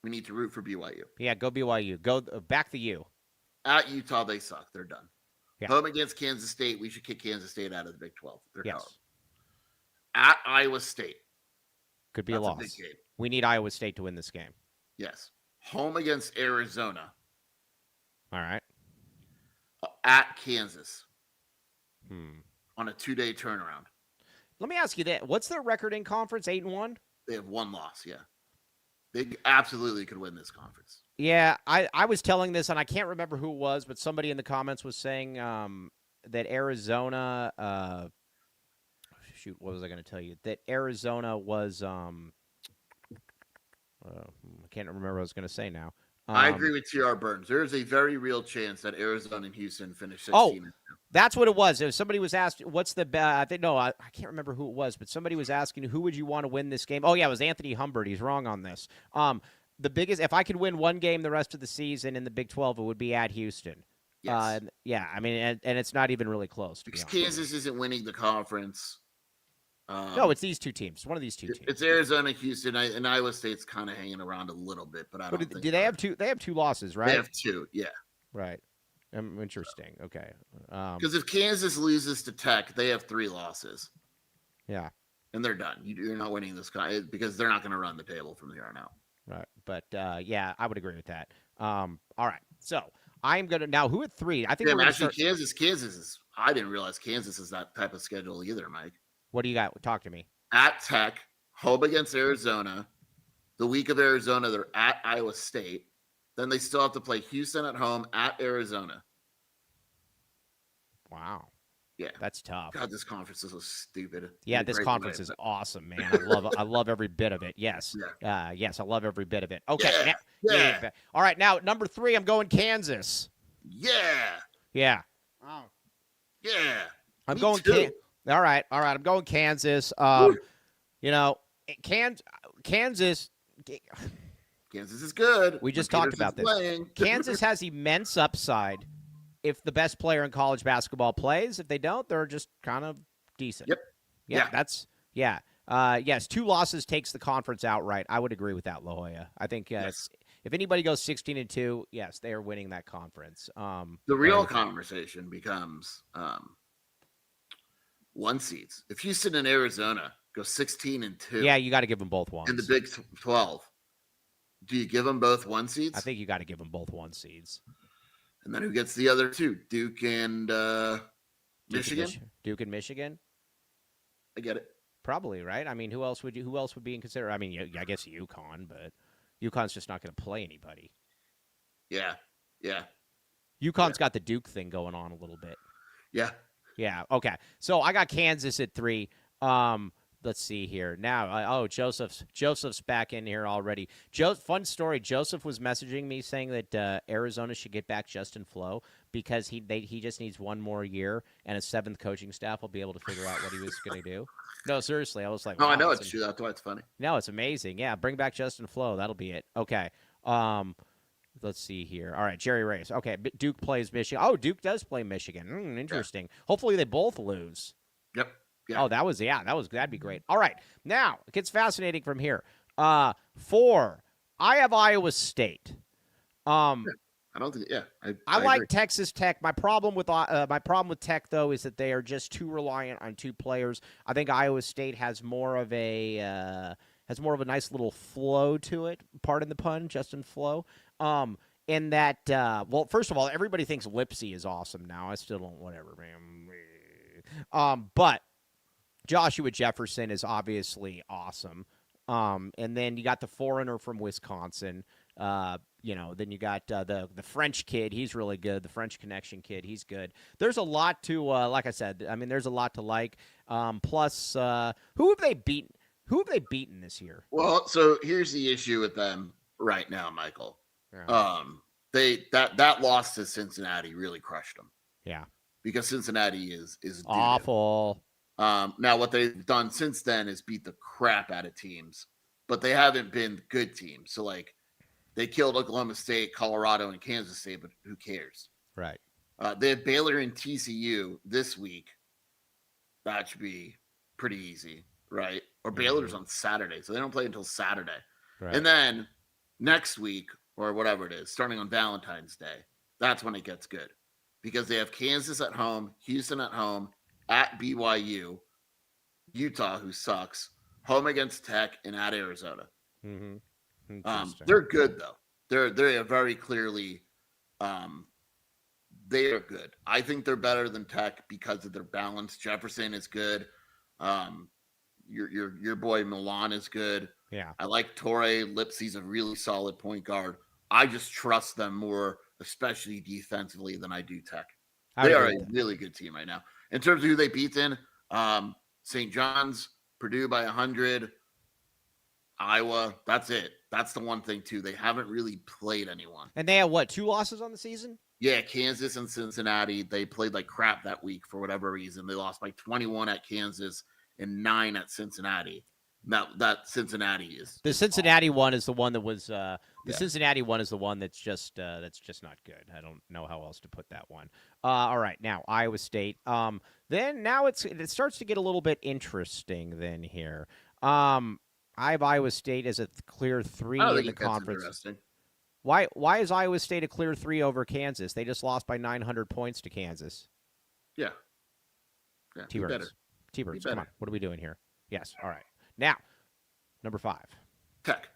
We need to root for BYU. Yeah, go BYU. Go back the U. At Utah, they suck. They're done. Yeah. Home against Kansas State, we should kick Kansas State out of the Big 12. They're horrible. At Iowa State. Could be a loss. Big game. We need Iowa State to win this game. Yes. Home against Arizona. All right. At Kansas. On a 2-day turnaround. Let me ask you that. What's their record in conference? 8-1? They have 1 loss, yeah. They absolutely could win this conference. Yeah, I was telling this, and I can't remember who it was, but somebody in the comments was saying that Arizona what was I going to tell you? That Arizona was I can't remember what I was going to say now. I agree with TR Burns. There is a very real chance that Arizona and Houston finish 16. Oh, that's what it was. Somebody was asked, what's the I can't remember who it was, but somebody was asking, who would you want to win this game? Oh, yeah, it was Anthony Humbert. He's wrong on this. The biggest, if I could win one game the rest of the season in the Big 12, it would be at Houston. Yes. I mean, and it's not even really close. Because Kansas isn't winning the conference. No, it's these 2 teams. One of these 2 teams. It's Arizona, Houston, and Iowa State's kind of hanging around a little bit, but I don't think. Do they have 2? They have 2 losses, right? They have 2, yeah. Right. Interesting. Okay. Because if Kansas loses to Tech, they have 3 losses. Yeah. And they're done. You're not winning this guy because they're not going to run the table from here on out. Right. But I would agree with that. All right. So I'm gonna now. Who at 3? I think Kansas is. I didn't realize Kansas is that type of schedule either, Mike. What do you got? Talk to me. At Tech, home against Arizona. The week of Arizona, they're at Iowa State. Then they still have to play Houston at home, at Arizona. Wow. Yeah. That's tough. God, this conference is so stupid. Yeah, this conference is awesome, man. I love every bit of it. Yes. Yeah. Yes, I love every bit of it. Okay. Yeah. All right, now, number 3, I'm going Kansas. Yeah. Yeah. Oh. Yeah. I'm going All right. I'm going Kansas. Kansas. Kansas is good. We just talked about this. Kansas has immense upside if the best player in college basketball plays. If they don't, they're just kind of decent. Yep. Yeah. Yes, 2 losses takes the conference outright. I would agree with that, La Jolla. I think if anybody goes 16-2, yes, they are winning that conference. The real conversation becomes 1 seeds. If Houston and Arizona go 16-2, yeah, you got to give them both 1s. In the Big 12, do you give them both 1 seeds? I think you got to give them both 1 seeds. And then who gets the other 2? Duke and Michigan. Duke and Michigan. I get it. Probably, right? I mean, who else would be in consideration? I mean, I guess UConn, but UConn's just not going to play anybody. Yeah. Yeah. UConn's got the Duke thing going on a little bit. Yeah. Yeah. Okay. So I got Kansas at 3. Let's see here. Now, Joseph's back in here already. Fun story. Joseph was messaging me saying that Arizona should get back Justin Flo because he just needs one more year and a 7th coaching staff will be able to figure out what he was going to do. No, seriously. I was like, No, wow, I know it's true. That's why it's funny. No, it's amazing. Yeah, bring back Justin Flo. That'll be it. Okay. Let's see here. All right, Jerry Reyes. Okay, Duke plays Michigan. Oh, Duke does play Michigan. Interesting. Yeah. Hopefully they both lose. Yep. Yeah. Oh, that'd be great. All right. Now, it gets fascinating from here. 4, I have Iowa State. I don't think I like agree. Texas Tech. My problem with Tech though is that they are just too reliant on 2 players. I think Iowa State has more of a nice little flow to it. Pardon the pun, Justin Flo. In that, well, first of all, everybody thinks Lipsy is awesome now. I still don't, whatever, man. But Joshua Jefferson is obviously awesome. And then you got the foreigner from Wisconsin. Then you got the French kid. He's really good. The French Connection kid. He's good. There's a lot to, like I said, there's a lot to like. Plus, who have they beaten? Who have they beaten this year? Well, so here's the issue with them right now, Michael. Yeah. That loss to Cincinnati really crushed them. Yeah. Because Cincinnati is awful. Now what they've done since then is beat the crap out of teams, but they haven't been good teams. So like they killed Oklahoma State, Colorado, and Kansas State, but who cares? Right. They have Baylor and TCU this week. That should be pretty easy, right? Or Baylor's on Saturday, so they don't play until Saturday. Right. And then next week, or whatever it is, starting on Valentine's Day, that's when it gets good. Because they have Kansas at home, Houston at home, at BYU, Utah, who sucks, home against Tech, and at Arizona. Mm-hmm. They're good, though. They are very clearly they are good. I think they're better than Tech because of their balance. Jefferson is good. Your boy Milan is good. Yeah. I like Torrey. Lipsy's a really solid point guard. I just trust them more, especially defensively, than I do Tech. They are a really good team right now. In terms of who they beat in, St. John's, Purdue by 100, Iowa. That's it. That's the one thing, too. They haven't really played anyone. And they have, 2 losses on the season? Yeah, Kansas and Cincinnati. They played like crap that week for whatever reason. They lost by 21 at Kansas and 9 at Cincinnati. That Cincinnati is the Cincinnati one is the one that was Cincinnati one is the one that's just not good. I don't know how else to put that one. All right, now Iowa State. Then now it starts to get a little bit interesting. Then here, I have Iowa State as a clear 3 in the conference. Why is Iowa State a clear 3 over Kansas? They just lost by 900 points to Kansas. Yeah. T-Birds. Come on. What are we doing here? Yes. All right. Now, number 5. Tech.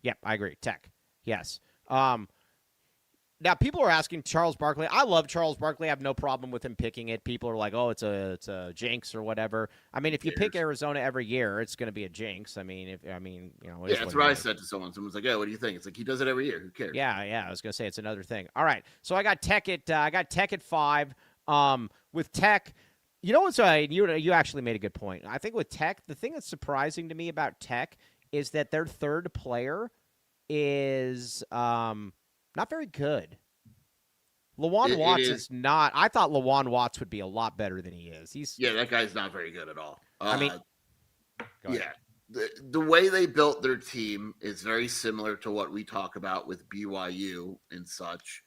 Yep, I agree. Tech. Yes. Now, people are asking Charles Barkley. I love Charles Barkley. I have no problem with him picking it. People are like, oh, it's a jinx or whatever. I mean, if you pick Arizona every year, it's going to be a jinx. I mean, that's what I said to someone. Someone's like, "Yeah, what do you think?" It's like he does it every year. Who cares? Yeah. I was going to say it's another thing. All right. So I got Tech at 5. With Tech, you know what's you actually made a good point. I think with Tech, the thing that's surprising to me about Tech is that their third player is not very good. Lawan Watts is not. I thought Lawan Watts would be a lot better than he is. That guy's not very good at all. Go ahead. The way they built their team is very similar to what we talk about with BYU and such.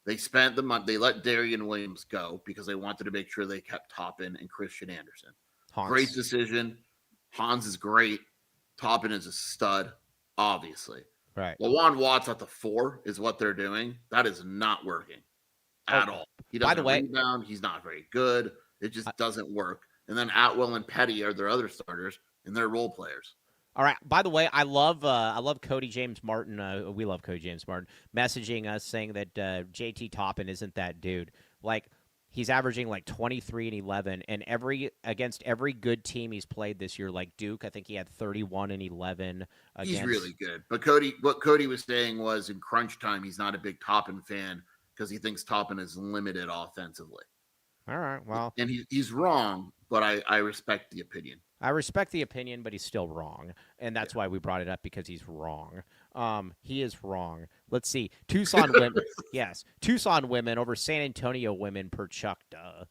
They spent the money. They let Darian Williams go because they wanted to make sure they kept Toppin and Christian Anderson. Hans. Great decision. Hans is great. Toppin is a stud, obviously. Right. Lawan Watts at the 4 is what they're doing. That is not working at all. He doesn't rebound. He's not very good. It just doesn't work. And then Atwell and Petty are their other starters, and they're role players. All right. By the way, I love Cody James Martin. We love Cody James Martin messaging us saying that JT Toppin isn't that dude. Like, he's averaging like 23 and 11, and against every good team he's played this year, like Duke, I think he had 31 and 11. He's really good. But what Cody was saying was in crunch time, he's not a big Toppin fan because he thinks Toppin is limited offensively. All right. Well, and he's wrong, but I respect the opinion. I respect the opinion, but he's still wrong, and that's why we brought it up, because he's wrong. He is wrong. Let's see. Tucson women, yes, Tucson women over San Antonio women per Chuck. Duh.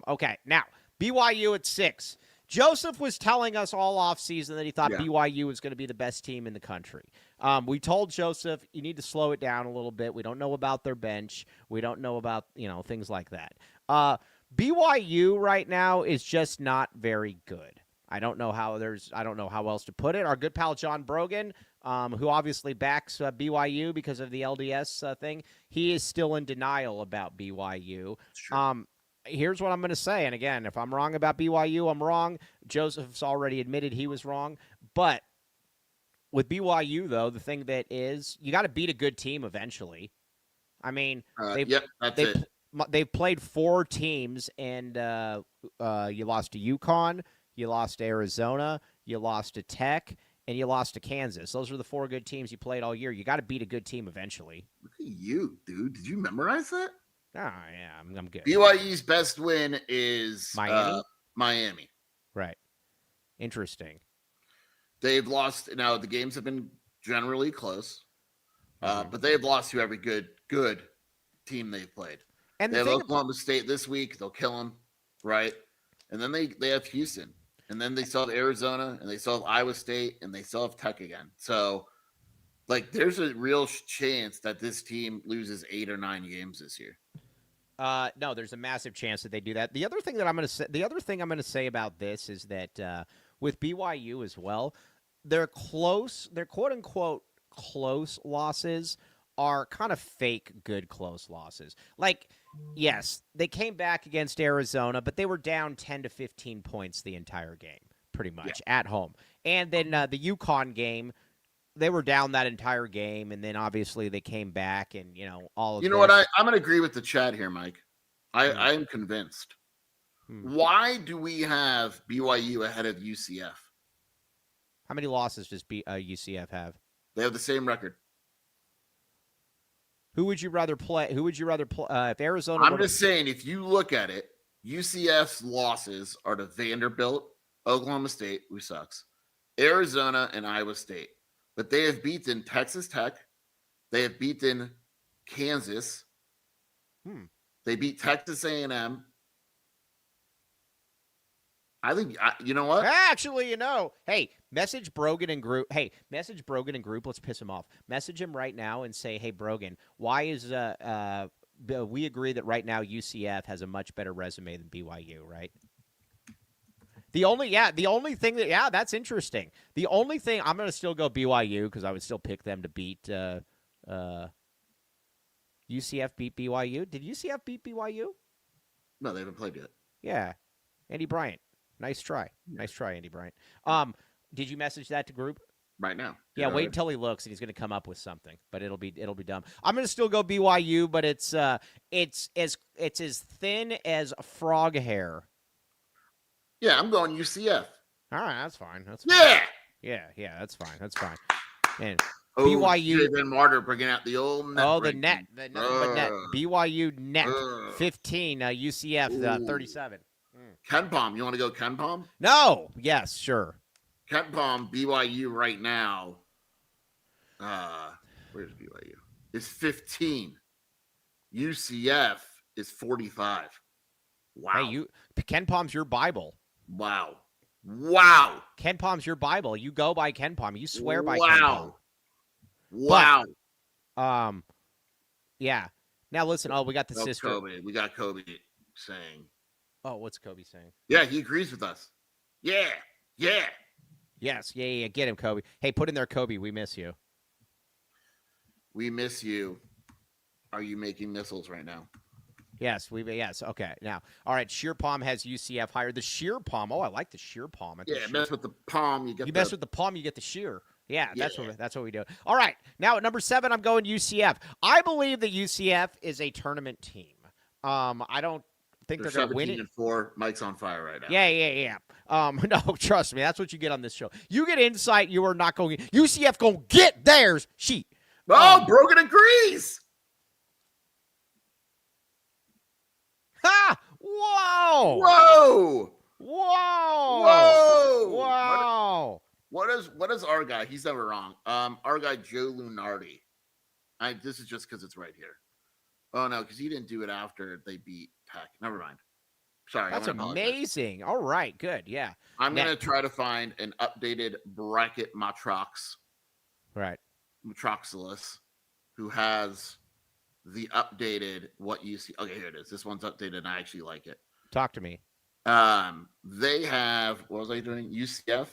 Okay, now BYU at 6. Joseph was telling us all offseason that he thought BYU was going to be the best team in the country. We told Joseph, you need to slow it down a little bit. We don't know about their bench. We don't know about, things like that. BYU right now is just not very good. I don't know how else to put it. Our good pal John Brogan, who obviously backs BYU because of the LDS thing, he is still in denial about BYU. Here's what I'm going to say. And again, if I'm wrong about BYU, I'm wrong. Joseph's already admitted he was wrong. But with BYU, though, the thing that is, you got to beat a good team eventually. I mean, they've played 4 teams, and you lost to UConn, you lost to Arizona, you lost to Tech, and you lost to Kansas. Those are the 4 good teams you played all year. You got to beat a good team eventually. Look at you, dude. Did you memorize that? Oh, yeah, I'm good. BYU's best win is Miami. Right. Interesting. They've lost. Now, the games have been generally close, but they've lost to every good team they've played. And they have Oklahoma State this week. They'll kill them, right? And then they have Houston. And then they still have Arizona, and they still have Iowa State, and they still have Tech again. So, there's a real chance that this team loses 8 or 9 games this year. No, there's a massive chance that they do that. The other thing I'm going to say about this is that with BYU as well, their quote unquote close losses are kind of fake good close losses. Yes, they came back against Arizona, but they were down 10 to 15 points the entire game, pretty much at home. And then the UConn game, they were down that entire game, and then obviously they came back, and all of. You know what? I'm going to agree with the chat here, Mike. I am convinced. Why do we have BYU ahead of UCF? How many losses does UCF have? They have the same record. Who would you rather play? If Arizona? I'm just saying, if you look at it, UCF's losses are to Vanderbilt, Oklahoma State, who sucks, Arizona, and Iowa State. But they have beaten Texas Tech. They have beaten Kansas. They beat Texas A&M. I think, you know what? Actually, hey, message Brogan and group. Let's piss him off. Message him right now and say, hey, Brogan, why is we agree that right now UCF has a much better resume than BYU, right? The only thing that's interesting. The only thing, I'm going to still go BYU because I would still pick them to beat UCF beat BYU. Did UCF beat BYU? No, they haven't played yet. Yeah. Andy Bryant. Nice try. Nice try, Andy Bryant. Did you message that to group? Right now. Yeah, wait until he looks and he's going to come up with something, but it'll be dumb. I'm going to still go BYU, but it's as thin as frog hair. Yeah, I'm going UCF. All right, that's fine. Yeah, that's fine. And BYU. Jay Van Martyr bringing out the old net. Oh, the net. BYU net 15. UCF 37. KenPom. You want to go KenPom? No. Yes, sure. KenPom, BYU right now. Where's BYU? Is 15. UCF is 45. Wow. Hey, KenPom's your Bible. Wow. KenPom's your Bible. You go by KenPom. You swear by KenPom. Wow. But, yeah. Now listen. Oh, we got the sister. Kobe. We got Kobe saying. Oh, what's Kobe saying? Yeah, he agrees with us. Yeah. Yes. Yeah. Get him, Kobe. Hey, put in there, Kobe. We miss you. We miss you. Are you making missiles right now? Yes. Okay. Now, all right. Sheer Palm has UCF higher. The Sheer Palm. Oh, I like the Sheer Palm. Mess with the palm. Mess with the palm, you get the sheer. Yeah, that's what we do. All right. Now at number 7, I'm going UCF. I believe that UCF is a tournament team. I don't think they're going to win it. 17-4. Mike's on fire right now. Yeah. No, trust me. That's what you get on this show. You get insight. You are not going. UCF going to get theirs. Oh, Brogan agrees. Whoa! Whoa! Whoa! Whoa! Wow! What is our guy? He's never wrong. Our guy Joe Lunardi. This is just because it's right here. Oh no, because he didn't do it after they beat Tech. Never mind. Sorry, That's I'm gonna apologize. amazing. All right, good. Yeah. I'm gonna try to find an updated bracket Matrox. Right. Matroxilus, who has the updated what you see. Okay, here it is. This one's updated and I actually like it. Talk to me. They have what was I doing? UCF.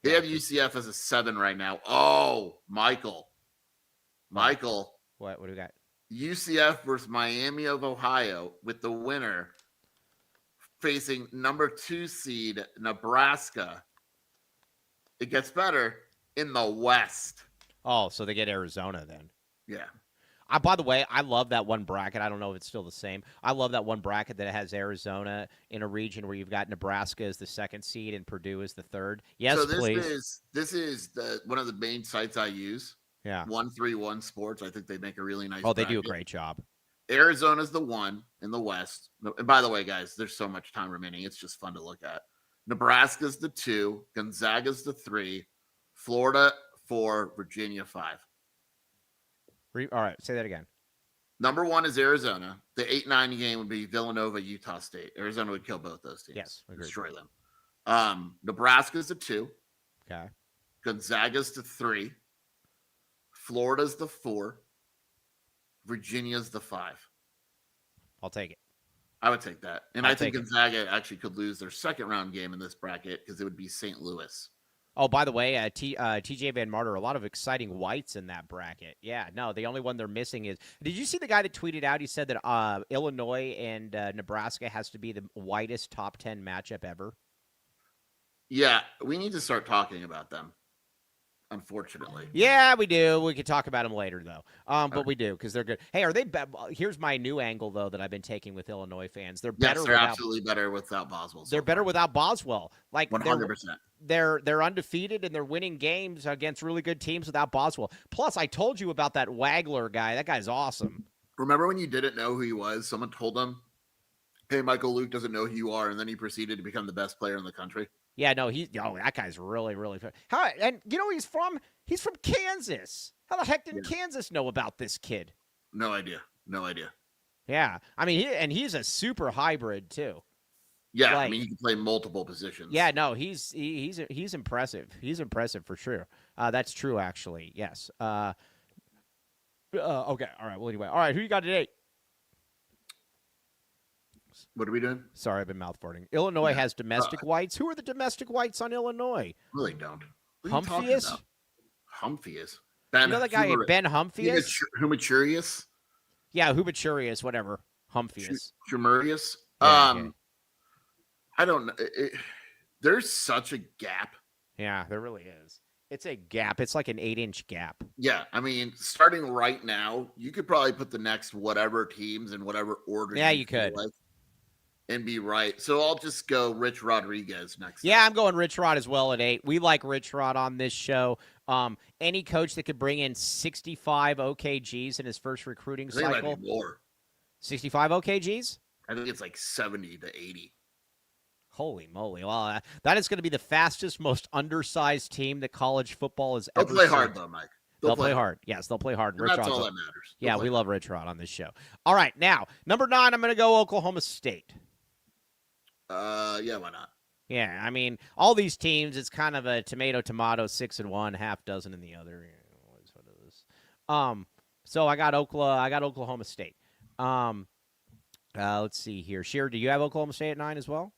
They have UCF as a 7 right now. Oh, Michael. What do we got? UCF versus Miami of Ohio with the winner facing number 2 seed Nebraska. It gets better in the West. Oh, so they get Arizona then. Yeah. By the way, I love that one bracket. I don't know if it's still the same. I love that one bracket that has Arizona in a region where you've got Nebraska as the 2nd seed and Purdue as the 3rd. Yes, so please. This is one of the main sites I use. Yeah. 131 Sports. I think they make a really nice. Oh, they do a great job. Arizona's the 1 in the West. And by the way, guys, there's so much time remaining. It's just fun to look at. Nebraska's the 2. Gonzaga's the 3. Florida 4. Virginia 5. All right, say that again. Number 1 is Arizona. The 8-9 game would be Villanova, Utah State. Arizona would kill both those teams. Yes, agreed. Destroy them. Nebraska's the 2. Okay. Gonzaga's the 3. Florida's the 4. Virginia's the 5. I'll take it. I would take that. And I think Gonzaga actually could lose their 2nd round game in this bracket because it would be St. Louis. Oh, by the way, TJ Van Martyr, a lot of exciting whites in that bracket. Yeah, no, the only one they're missing is. Did you see the guy that tweeted out? He said that Illinois and Nebraska has to be the whitest top 10 matchup ever. Yeah, we need to start talking about them. Unfortunately. Yeah, we do. We could talk about them later, though. But we do because they're good. Hey, are they? Here's my new angle, though, that I've been taking with Illinois fans. They're better. Yes, they're absolutely better without Boswell. They're better without Boswell. Like 100%. They're undefeated and they're winning games against really good teams without Boswell. Plus, I told you about that Wagler guy. That guy's awesome. Remember when you didn't know who he was? Someone told him, "Hey, Michael Luke doesn't know who you are," and then he proceeded to become the best player in the country. Yeah, no, that guy's really, really fun. And you know he's from Kansas. How the heck didn't Kansas know about this kid? No idea. Yeah, I mean, he's a super hybrid too. Yeah, like, I mean, he can play multiple positions. Yeah, no, he's impressive. He's impressive for sure. That's true, actually. Yes. Okay. All right. Well, anyway. All right. Who you got today? What are we doing? Sorry, I've been mouth farting. Illinois has domestic whites. Who are the domestic whites on Illinois? Really don't. Humphreys? Humphreys. You know that guy, Ben Humphreys? Humachurius? Yeah, Humachurius, whatever. Humphreys. Humurius? Yeah, I don't know. There's such a gap. Yeah, there really is. It's a gap. It's like an 8-inch gap. Yeah, I mean, starting right now, you could probably put the next whatever teams in whatever order. Yeah, you could. And be right. So I'll just go Rich Rodriguez next. Yeah, I'm going Rich Rod as well at 8. We like Rich Rod on this show. Any coach that could bring in 65 OKGs in his first recruiting cycle. It might be more. 65 OKGs? I think it's like 70 to 80. Holy moly. Well, that is going to be the fastest, most undersized team that college football has ever seen. They'll play seen. hard, though, Mike. They'll play hard. Yes, they'll play hard. And that's all that matters. Yeah, we love Rich Rod on this show. All right, now, number 9, I'm going to go Oklahoma State. Yeah, why not? Yeah, I mean, all these teams, it's kind of a tomato, 6 in one, half dozen in the other. So I got Oklahoma State. Let's see here. Shearer, do you have Oklahoma State at 9 as well?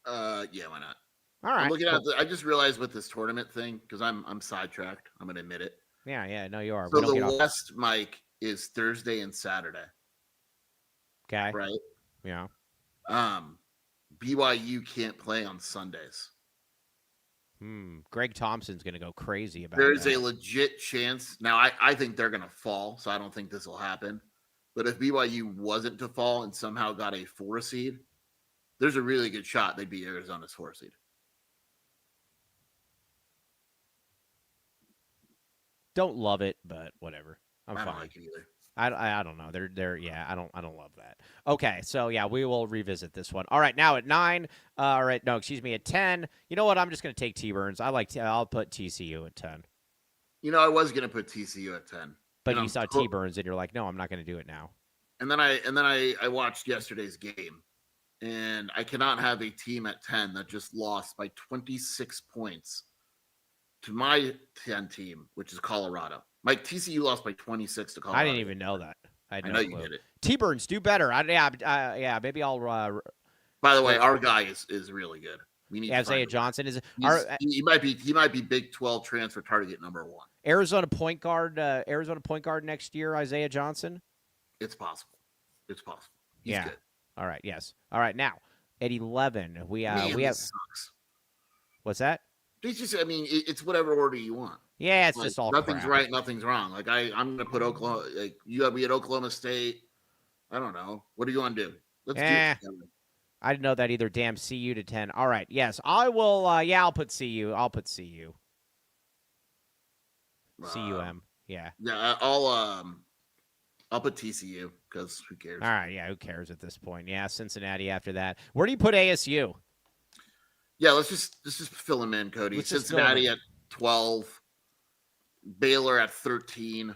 Yeah, why not? All right. I'm looking at I just realized with this tournament thing, because I'm sidetracked. I'm going to admit it. Yeah, no, you are. So the West, Mike, is Thursday and Saturday. Okay. Right? Yeah. BYU can't play on Sundays. Greg Thompson's going to go crazy about There's that. a legit chance. Now, I think they're going to fall, so I don't think this will happen. But if BYU wasn't to fall and somehow got a 4 seed, there's a really good shot they'd be Arizona's 4 seed. Don't love it, but whatever. I'm I don't fine. like it either. I don't know. They're yeah. I don't love that. Okay, so yeah, we will revisit this one. All right, now at 9. All right, no, excuse me, at 10. You know what? I'm just gonna take T-Burns. I'll put TCU at 10. I was gonna put TCU at 10, But you saw T-Burns and you're like, no, I'm not gonna do it now. And then I watched yesterday's game, and I cannot have a team at 10 that just lost by 26 points to my 10 team, which is Colorado. Mike, TCU lost by 26 to Colorado. I didn't even know that. I know you did it. T-Burns do better. Yeah, maybe I'll. By the way, our guy is really good. We need Isaiah Johnson is. He might be Big 12 transfer target number 1. Arizona point guard next year. Isaiah Johnson. It's possible. He's good. All right. Yes. All right. Now at 11, we have. Sucks. What's that? It's just. I mean, it's whatever order you want. Yeah, it's just all. Nothing's crap. right. Nothing's wrong. Like I'm gonna put Oklahoma. Like you have me at Oklahoma State. I don't know. What do you want to do? Let's do it together. I didn't know that either. Damn, CU to 10. All right. Yes, I will. I'll put CU. I'll put CU. CUM. Yeah. Yeah. I'll put TCU because who cares? All right. Yeah. Who cares at this point? Yeah. Cincinnati after that. Where do you put ASU? Yeah. Let's just fill him in, Cody. Cincinnati at 12. Baylor at 13.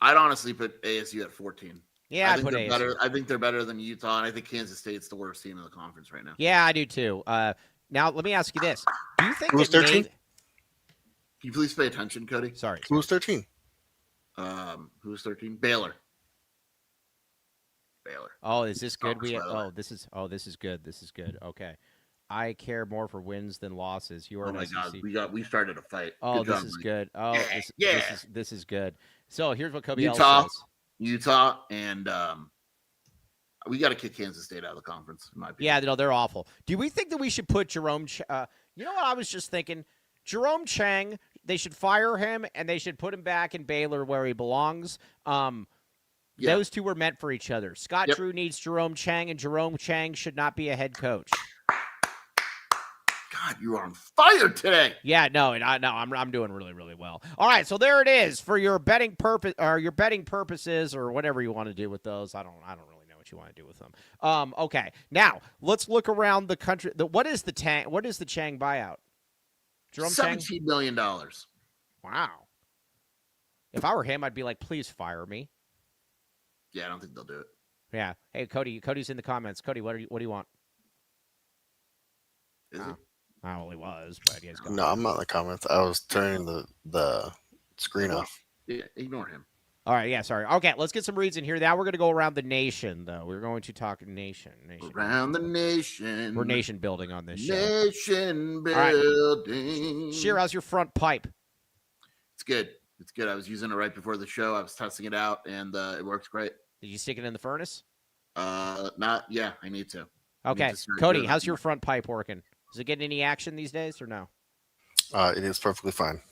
I'd honestly put ASU at 14. Yeah, I put ASU. Better. I think they're better than Utah, and I think Kansas State's the worst team in the conference right now. Yeah, I do too. Now let me ask you this: do you think who's 13? Can you please pay attention, Cody? Sorry. Who's 13? Who's 13? Baylor. Oh, is this good? This is good. This is good. Okay. I care more for wins than losses. You are. Oh my God, we started a fight. Oh, good this job, is Mike. good. Oh, this is good. So here's what Kobe Utah says. And we got to kick Kansas State out of the conference. In my opinion. Yeah, no, they're awful. Do we think that we should put Jerome? You know what I was just thinking? Jerome Chang. They should fire him and they should put him back in Baylor where he belongs. Those two were meant for each other. Scott Drew needs Jerome Chang, and Jerome Chang should not be a head coach. God, you are on fire today. Yeah, I'm doing really, really well. All right, so there it is for your betting purposes or whatever you want to do with those. I don't really know what you want to do with them. Okay, now let's look around the country. What is the Chang buyout? Jerome $17 million. Wow. If I were him, I'd be like, please fire me. Yeah, I don't think they'll do it. Yeah. Hey, Cody's in the comments. Cody, what do you want? Is he? Well, he was, but he has gone. No, I'm not in the comments. I was turning the screen off. Yeah, ignore him. All right, yeah, sorry. Okay, let's get some reads in here. Now we're going to go around the nation, though. We're going to talk nation. Around the nation. We're nation building on this show. Nation building. Right. Sheer, how's your front pipe? It's good. It's good. I was using it right before the show. I was testing it out, and it works great. Did you stick it in the furnace? Yeah, I need to. Okay. Cody, how's your front pipe working? Is it getting any action these days or no? It is perfectly fine.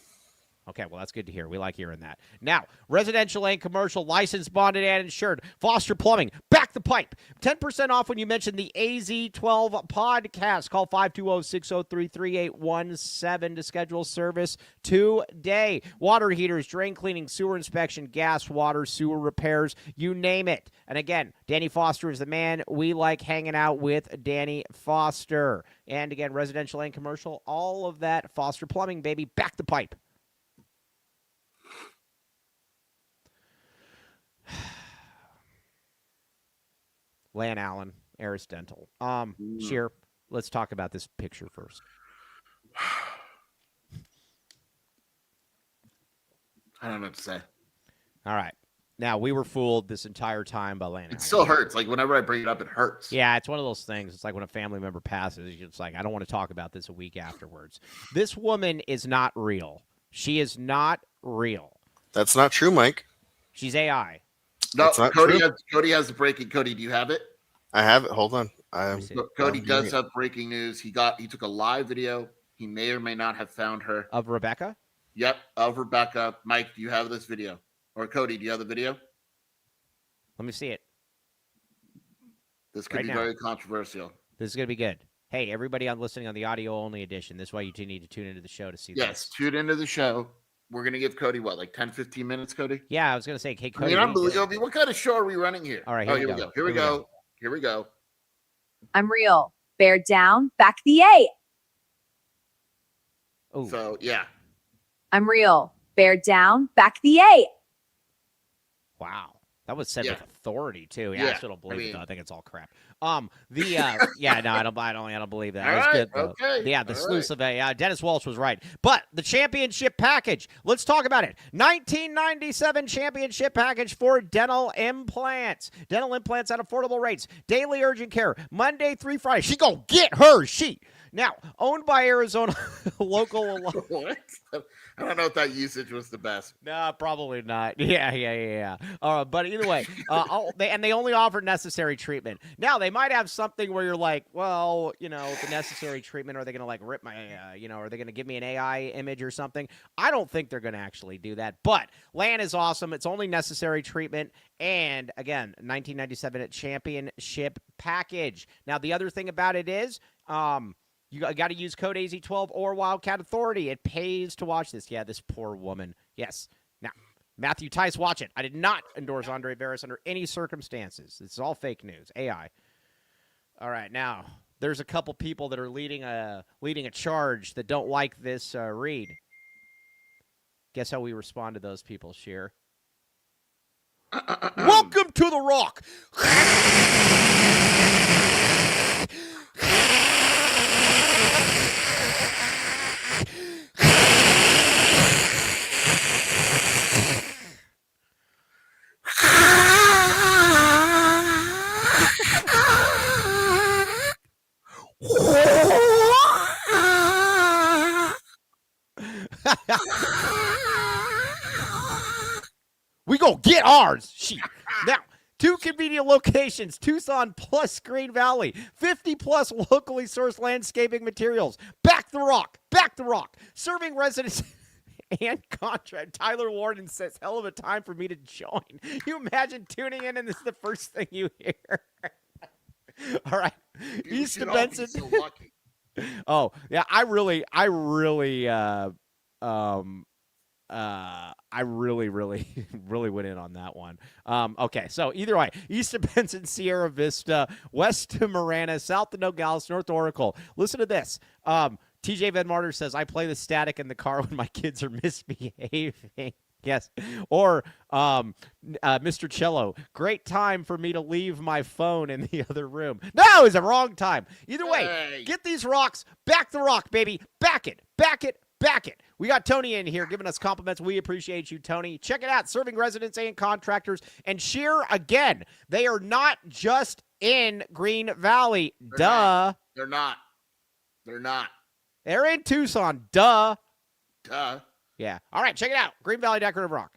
Okay, well, that's good to hear. We like hearing that. Now, residential and commercial, licensed, bonded, and insured. Foster Plumbing, back the pipe. 10% off when you mention the AZ12 podcast. Call 520-603-3817 to schedule service today. Water heaters, drain cleaning, sewer inspection, gas, water, sewer repairs, you name it. And again, Danny Foster is the man. We like hanging out with Danny Foster. And again, residential and commercial, all of that. Foster Plumbing, baby, back the pipe. Lan Allen, Aris Dental. Sheer, let's talk about this picture first. I don't know what to say. All right. Now, we were fooled this entire time by Lan Allen. It still hurts. Like, whenever I bring it up, it hurts. Yeah, it's one of those things. It's like when a family member passes, it's like, I don't want to talk about this a week afterwards. This woman is not real. She is not real. That's not true, Mike. She's AI. No, Cody has the breaking. Cody, do you have it? I have it. Hold on. Cody does have breaking news. He took a live video. He may or may not have found her. Of Rebecca? Yep, of Rebecca. Mike, do you have this video? Or Cody, do you have the video? Let me see it. This could be very controversial. This is going to be good. Hey, everybody listening on the audio-only edition, this is why you need to tune into the show to see this. Yes, tune into the show. we're gonna give Cody what, like 10, 15 minutes, Cody? Yeah, I was gonna say, hey, Cody. Unbelievable. What kind of show are we running here? All right, here we go. Here we go. Here we go. I'm real. Bear down, back the A. Oh. So yeah. I'm real. Bear down, back the A. Wow. That was said with authority too. Yeah, I still don't believe it though. I think it's all crap. I don't believe that. All That was right, good though. okay. Yeah, the sluice of A. Dennis Walsh was right. But the championship package, let's talk about it. 1997 championship package for dental implants. Dental implants at affordable rates. Daily urgent care. Monday through Friday. She gonna get her sheet. Now, owned by Arizona local. What? I don't know if that usage was the best. No, probably not. Yeah. But either way, they only offer necessary treatment. Now, they might have something where you're like, well, the necessary treatment, are they going to like rip my, are they going to give me an AI image or something? I don't think they're going to actually do that. But LAN is awesome. It's only necessary treatment. And again, 1997 championship package. Now, the other thing about it is, you got to use code AZ12 or Wildcat Authority. It pays to watch this. Yeah, this poor woman. Yes. Now, Matthew Tice, watch it. I did not endorse Andre Barris under any circumstances. This is all fake news. AI. All right, now, there's a couple people that are leading a charge that don't like this read. Guess how we respond to those people, Sheer? Welcome to the Rock. We go get ours. Shit. Now, 2 convenient locations, Tucson plus Green Valley, 50-plus locally sourced landscaping materials. Back the rock. Serving residents and contract. Tyler Warden says, hell of a time for me to join. You imagine tuning in and this is the first thing you hear. All right. East of Benson. So lucky. Oh, yeah, I really went in on that one. Okay, so either way, east of Benson, Sierra Vista, west to Marana, south to Nogales, north to Oracle. Listen to this. TJ Van Martyr says, I play the static in the car when my kids are misbehaving. Yes. Or Mr. Cello, great time for me to leave my phone in the other room. No, it's a wrong time. Either way, get these rocks. Back the rock, baby. Back it. We got Tony in here giving us compliments. We appreciate you, Tony. Check it out. Serving residents and contractors. And Sheer, again, they are not just in Green Valley. Duh. They're not. They're in Tucson. Duh. Yeah. All right, check it out. Green Valley Decorative Rock.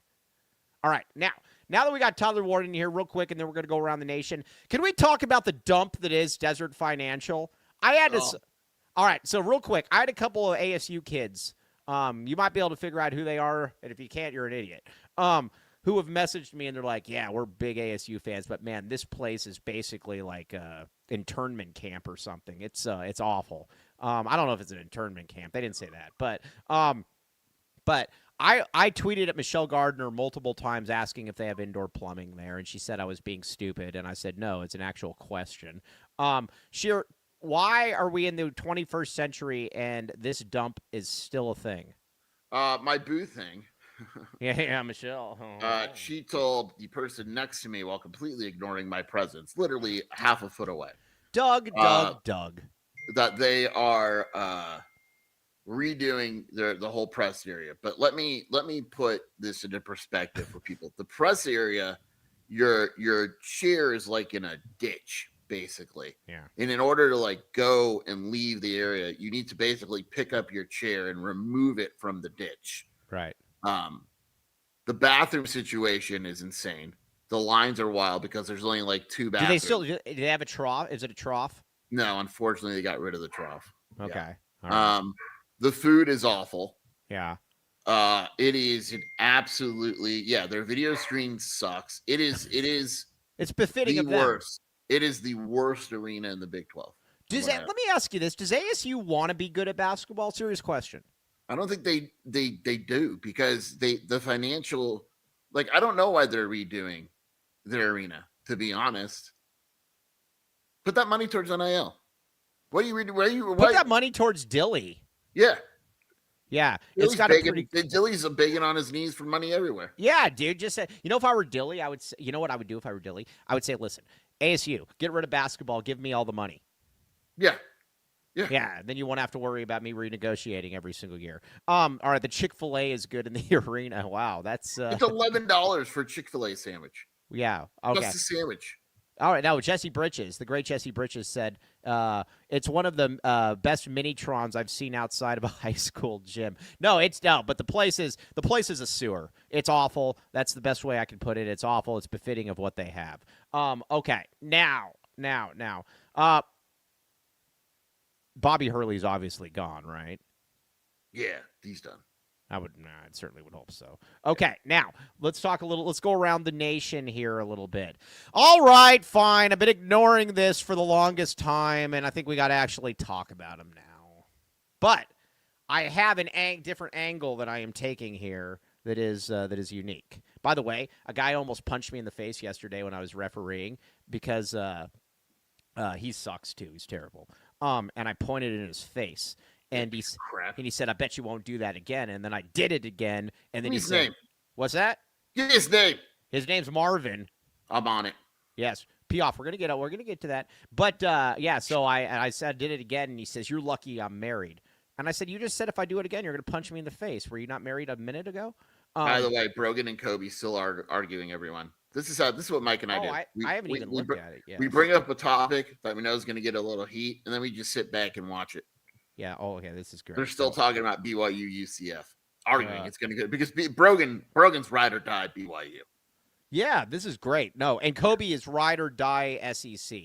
All right, now that we got Tyler Warden here real quick, and then we're going to go around the nation, can we talk about the dump that is Desert Financial? All right, so real quick, I had a couple of ASU kids. You might be able to figure out who they are, and if you can't, you're an idiot. Who have messaged me, and they're like, yeah, we're big ASU fans, but, man, this place is basically like internment camp or something. It's awful. I don't know if it's an internment camp. They didn't say that. But I tweeted at Michelle Gardner multiple times asking if they have indoor plumbing there, and she said I was being stupid, and I said, no, it's an actual question. Why are we in the 21st century and this dump is still a thing? My boo thing. Yeah, Michelle. She told the person next to me while completely ignoring my presence, literally half a foot away. Doug. That they are redoing the whole press area. But let me put this into perspective for people. The press area, your chair is like in a ditch, basically. Yeah. And in order to like go and leave the area, you need to basically pick up your chair and remove it from the ditch. Right. The bathroom situation is insane. The lines are wild because there's only like 2 bathrooms. Do they have a trough? Is it a trough? No, unfortunately, they got rid of the trough. Okay. Yeah. All right. The food is awful. Yeah. It is an absolutely their video screen sucks. It's befitting of them. Worst. It is the worst arena in the Big-12. Let me ask you this: does ASU want to be good at basketball? Serious question. I don't think they do because the financial, like, I don't know why they're redoing their arena, to be honest. Put that money towards NIL. What are you reading? Put that money towards Dilly. Yeah. Yeah. Dilly's Dilly's begging on his knees for money everywhere. Yeah, dude. Just say, if I were Dilly, I would say, you know what I would do if I were Dilly? I would say, listen, ASU, get rid of basketball, give me all the money. Yeah. Yeah. Yeah. Then you won't have to worry about me renegotiating every single year. All right, the Chick-fil-A is good in the arena. Wow, that's it's $11 for a Chick-fil-A sandwich. Yeah. Okay. Just a sandwich. All right, now Jesse Bridges, the great Jesse Bridges said, it's one of the best mini-trons I've seen outside of a high school gym. But the place is a sewer. It's awful. That's the best way I can put it. It's awful. It's befitting of what they have. Okay, now. Bobby Hurley's obviously gone, right? Yeah, he's done. I certainly would hope so. Okay, now let's go around the nation here a little bit. All right, fine. I've been ignoring this for the longest time, and I think we got to actually talk about him now. But I have a different angle that I am taking here that is unique. By the way, a guy almost punched me in the face yesterday when I was refereeing because he sucks too. He's terrible. And I pointed in his face. And he said, I bet you won't do that again. And then I did it again. And then his name. What's that? His name. His name's Marvin. I'm on it. Yes. P-off. We're gonna get to that. But so I said I did it again, and he says, you're lucky I'm married. And I said, you just said if I do it again, you're gonna punch me in the face. Were you not married a minute ago? By the way, Brogan and Kobe still are arguing everyone. This is what Mike and I do. I haven't even looked at it yet. We bring up a topic that we know is gonna get a little heat, and then we just sit back and watch it. Yeah. Oh, okay. This is great. They're still talking about BYU UCF, arguing it's going to go because Brogan's ride or die BYU. Yeah, this is great. No, and Kobe is ride or die SEC.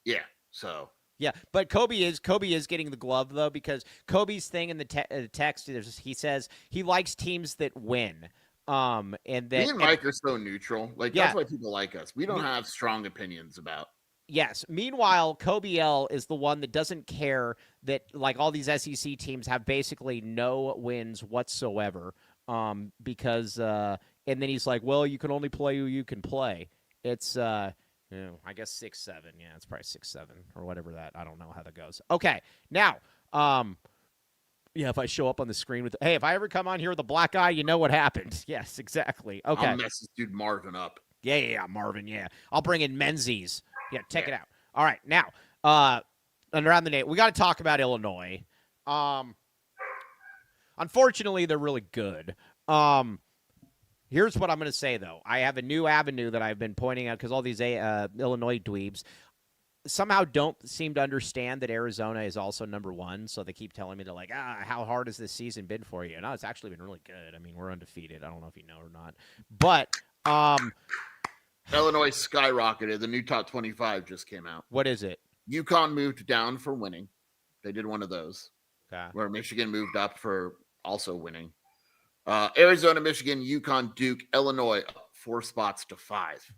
Yeah. So. Yeah, but Kobe is getting the glove though because Kobe's thing in the text is he says he likes teams that win. And then me and Mike are so neutral. That's why people like us. We don't have strong opinions about. Yes. Meanwhile, Kobe L is the one that doesn't care that all these SEC teams have basically no wins whatsoever. Because and then he's like, well, you can only play who you can play. It's I guess 6-7. Yeah, it's probably 6-7 or whatever that. I don't know how that goes. Okay, now if I show up on the screen if I ever come on here with a black eye, you know what happened. Yes, exactly. Okay, I'll mess this dude Marvin up. Yeah, Marvin. Yeah, I'll bring in Menzies. Yeah, check it out. All right, now, around the name, we got to talk about Illinois. Unfortunately, they're really good. Here's what I'm going to say, though. I have a new avenue that I've been pointing out because all these Illinois dweebs somehow don't seem to understand that Arizona is also number one, so they keep telling me, they're like, how hard has this season been for you? No, it's actually been really good. I mean, we're undefeated. I don't know if you know or not. But Illinois skyrocketed. The new top 25 just came out. What is it? UConn moved down for winning. They did one of those. Okay. Where Michigan moved up for also winning. Arizona, Michigan, UConn, Duke, Illinois, up 4 spots to 5.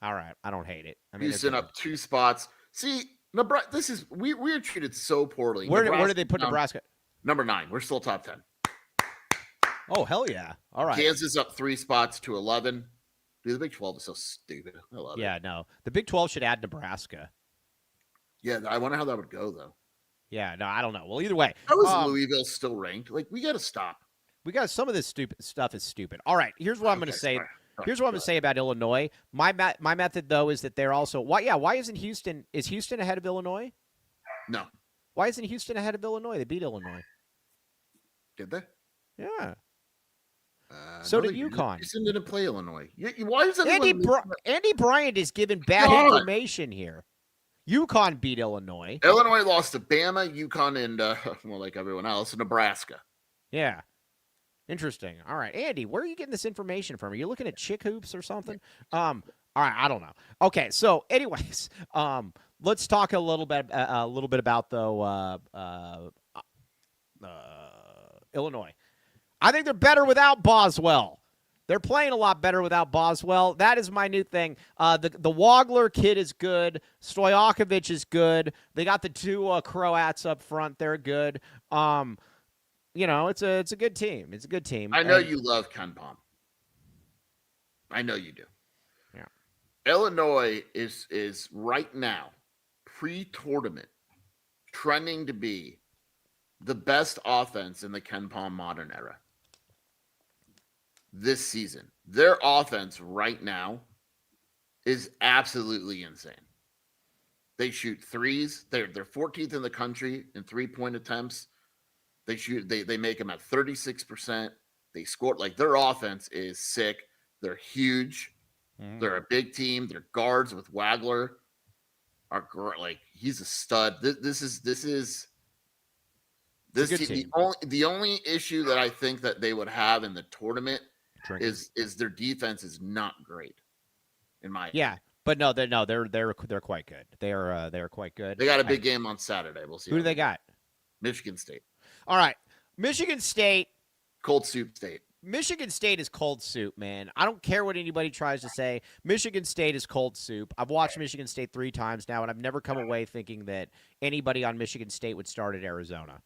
All right. I don't hate it. I mean, Houston up 2 spots. See, Nebraska, we're treated so poorly. Where did they put Nebraska? Number 9. We're still top 10. Oh, hell yeah. All right. Kansas up 3 spots to 11. Dude, the Big-12 is so stupid. I love it. Yeah, no. The Big-12 should add Nebraska. Yeah, I wonder how that would go, though. Yeah, no, I don't know. Well, either way. How is Louisville still ranked? We got to stop. Some of this stupid stuff is stupid. All right, here's what I'm going to say. Here's what I'm going to say about Illinois. My method, though, is that they're also – why isn't Houston – is Houston ahead of Illinois? No. Why isn't Houston ahead of Illinois? They beat Illinois. Did they? Yeah. So did UConn. Houston didn't play Illinois. Why is Andy Bryant is giving bad information here. UConn beat Illinois. Illinois lost to Bama, UConn, and well, like everyone else, Nebraska. Yeah. Interesting. All right, Andy, where are you getting this information from? Are you looking at Chick Hoops or something? All right, I don't know. Okay, so anyways, let's talk a little bit about though Illinois. I think they're better without Boswell. They're playing a lot better without Boswell. That is my new thing. The Wagler kid is good. Stojakovic is good. They got the two Croats up front. They're good. It's a good team. It's a good team. I know you love Ken Pom. I know you do. Yeah. Illinois is right now, pre-tournament, trending to be the best offense in the Ken Pom modern era. This season. Their offense right now is absolutely insane. They shoot threes. They're 14th in the country in 3-point attempts. They make them at 36%. They score their offense is sick. They're huge. They're a big team. Their guards with Wagler are he's a stud. This is team. The only issue that I think that they would have in the tournament is their defense is not great, in my opinion. But they're quite good. They're quite good. They got a big game on Saturday. We'll see. Who do they got? Michigan State. All right, Michigan State. Cold soup state. Michigan State is cold soup, man. I don't care what anybody tries to say. Michigan State is cold soup. I've watched Michigan State 3 times now, and I've never come away thinking that anybody on Michigan State would start at Arizona.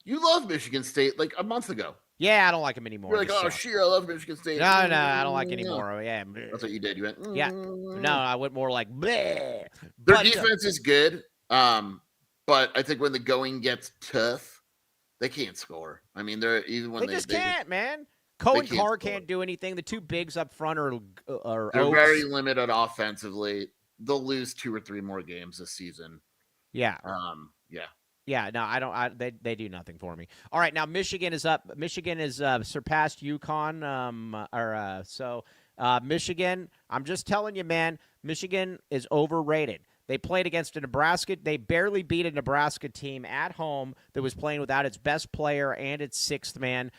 You love Michigan State like a month ago. Yeah, I don't like them anymore. You're like, oh, shit, I love Michigan State. No, I don't like anymore. Yeah, that's what you did. You went, yeah. No, I went more like, bleh. Their defense is good, but I think when the going gets tough, they can't score. I mean, they just can't, man. Cohen Carr can't do anything. The two bigs up front are they're very limited offensively. They'll lose 2 or 3 more games this season. Yeah. Yeah. Yeah, no, I don't. They do nothing for me. All right, now Michigan is up. Michigan has surpassed UConn. Michigan. I'm just telling you, man. Michigan is overrated. They played against a Nebraska. They barely beat a Nebraska team at home that was playing without its best player and its sixth man.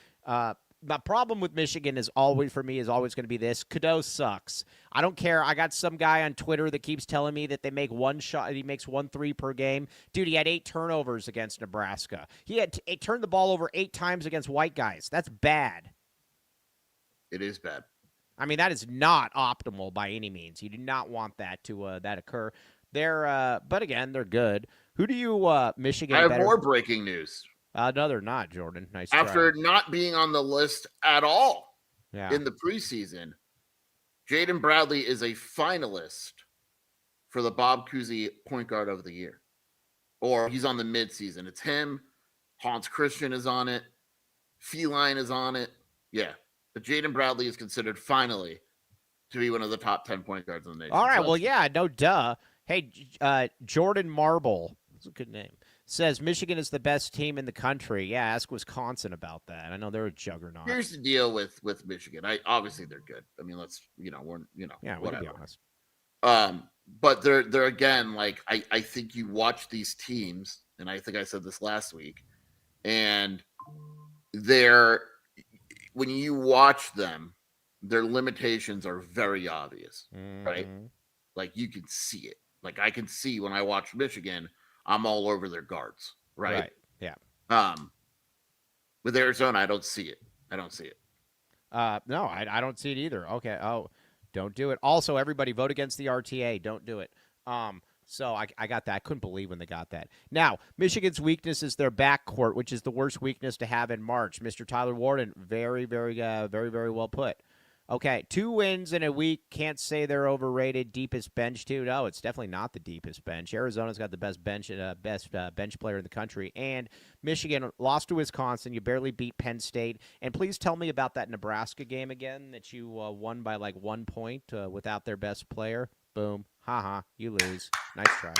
My problem with Michigan is always going to be this. Cadeau sucks. I don't care. I got some guy on Twitter that keeps telling me that they make one shot. He makes 1 3 per game. Dude, he had 8 turnovers against Nebraska. He turned the ball over 8 times against white guys. That's bad. It is bad. I mean, that is not optimal by any means. You do not want that to that occur. But again, they're good. Who do you Michigan? I have more breaking news. No, they're not, Jordan. Nice After try. not being on the list at all in the preseason, Jaden Bradley is a finalist for the Bob Cousy Point Guard of the Year. Or he's on the midseason. It's him. Hans Christian is on it. Feline is on it. Yeah. But Jaden Bradley is considered finally to be one of the top 10 point guards in the nation. All right. Well, yeah, no duh. Hey, Jordan Marble. That's a good name. Says Michigan is the best team in the country. Yeah, ask Wisconsin about that. I know they're a juggernaut. Here's the deal with Michigan. Obviously they're good. I mean, we can be honest. But they're again, like I think you watch these teams, and I think I said this last week, and when you watch them, their limitations are very obvious, right? Like you can see it. Like I can see when I watch Michigan, I'm all over their guards, right? Yeah. With Arizona, I don't see it. No, I don't see it either. Okay. Oh, don't do it. Also, everybody vote against the RTA. Don't do it. So I got that. I couldn't believe when they got that. Now, Michigan's weakness is their backcourt, which is the worst weakness to have in March. Mr. Tyler Warden, very, very, very, very well put. Okay, 2 wins in a week. Can't say they're overrated. Deepest bench, too. No, it's definitely not the deepest bench. Arizona's got the best bench bench player in the country. And Michigan lost to Wisconsin. You barely beat Penn State. And please tell me about that Nebraska game again that you won by like 1 point without their best player. Boom. Ha-ha. You lose. Nice try.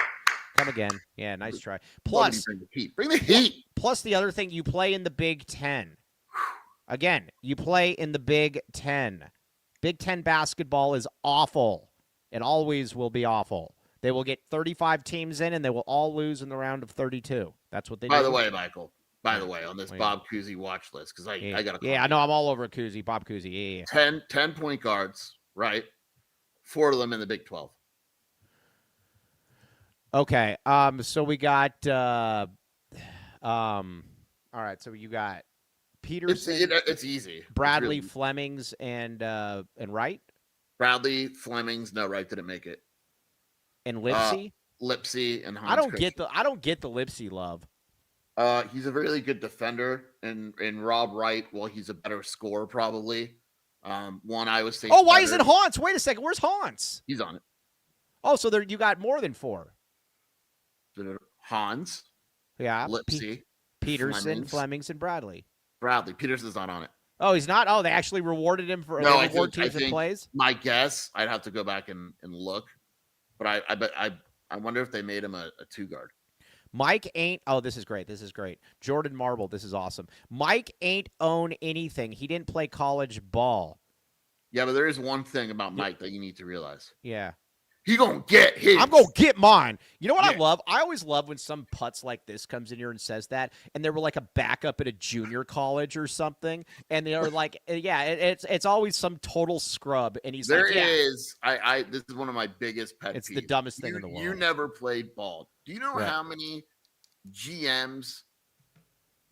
Come again. Yeah, nice try. Plus, bring the heat. Plus the other thing, you play in the Big Ten. Again, you play in the Big Ten. Big Ten basketball is awful. It always will be awful. They will get 35 teams in, and they will all lose in the round of 32. That's what they do. By the way, Michael, on this Bob Cousy watch list, because I got to. Yeah, I know. I'm all over Cousy, Bob Cousy. Yeah. 10 point guards, right? 4 of them in the Big 12. Okay. So we got. All right. So you got Peterson, it's easy. Bradley, It's really, Flemings, and Wright, Bradley, Flemings, no, right, didn't make it. and Lipsy. Lipsy and Hans I don't Christian. get the Lipsy love. He's a really good defender, and Rob Wright, well, he's a better scorer probably. One Iowa State. Oh, why isn't Hans? Wait a second. Where's Hans? He's on it. Oh, so there you got more than 4. Hans, Yeah. Lipsy, Peterson, Flemings, and Bradley. Bradley. Peterson's not on it. Oh, he's not. Oh, they actually rewarded him for No, reward teams and plays. My guess, I'd have to go back and look, but I wonder if they made him a 2-guard. Mike ain't. Oh, this is great. This is great. Jordan Marble. This is awesome. Mike ain't own anything. He didn't play college ball. Yeah, but there is one thing about Mike that you need to realize. Yeah. He gonna get his. I'm gonna get mine. You know what I love? I always love when some putz like this comes in here and says that, and they were like a backup at a junior college or something, and they're like, yeah, it's always some total scrub, and he's There like, yeah. is. I this is one of my biggest pet peeves. It's the dumbest thing in the world. You never played ball. Do you know how many GMs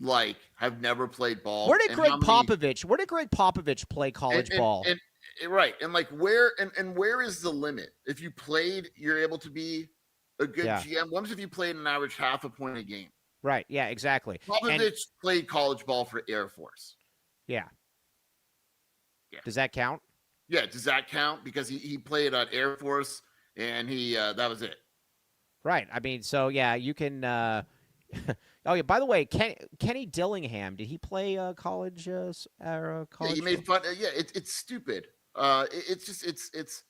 like have never played ball? Where did Greg Popovich play college ball? Right. And like where is the limit? If you played, you're able to be a good GM. What if you played an average half a point a game? Right. Yeah, exactly. Popovich played college ball for Air Force. Yeah. Does that count? Yeah. Does that count? Because he played at Air Force and he that was it. Right. I mean, so yeah, you can oh yeah, by the way, Kenny Dillingham, did he play college college? Yeah, he made fun. Yeah, it's stupid. It's just it's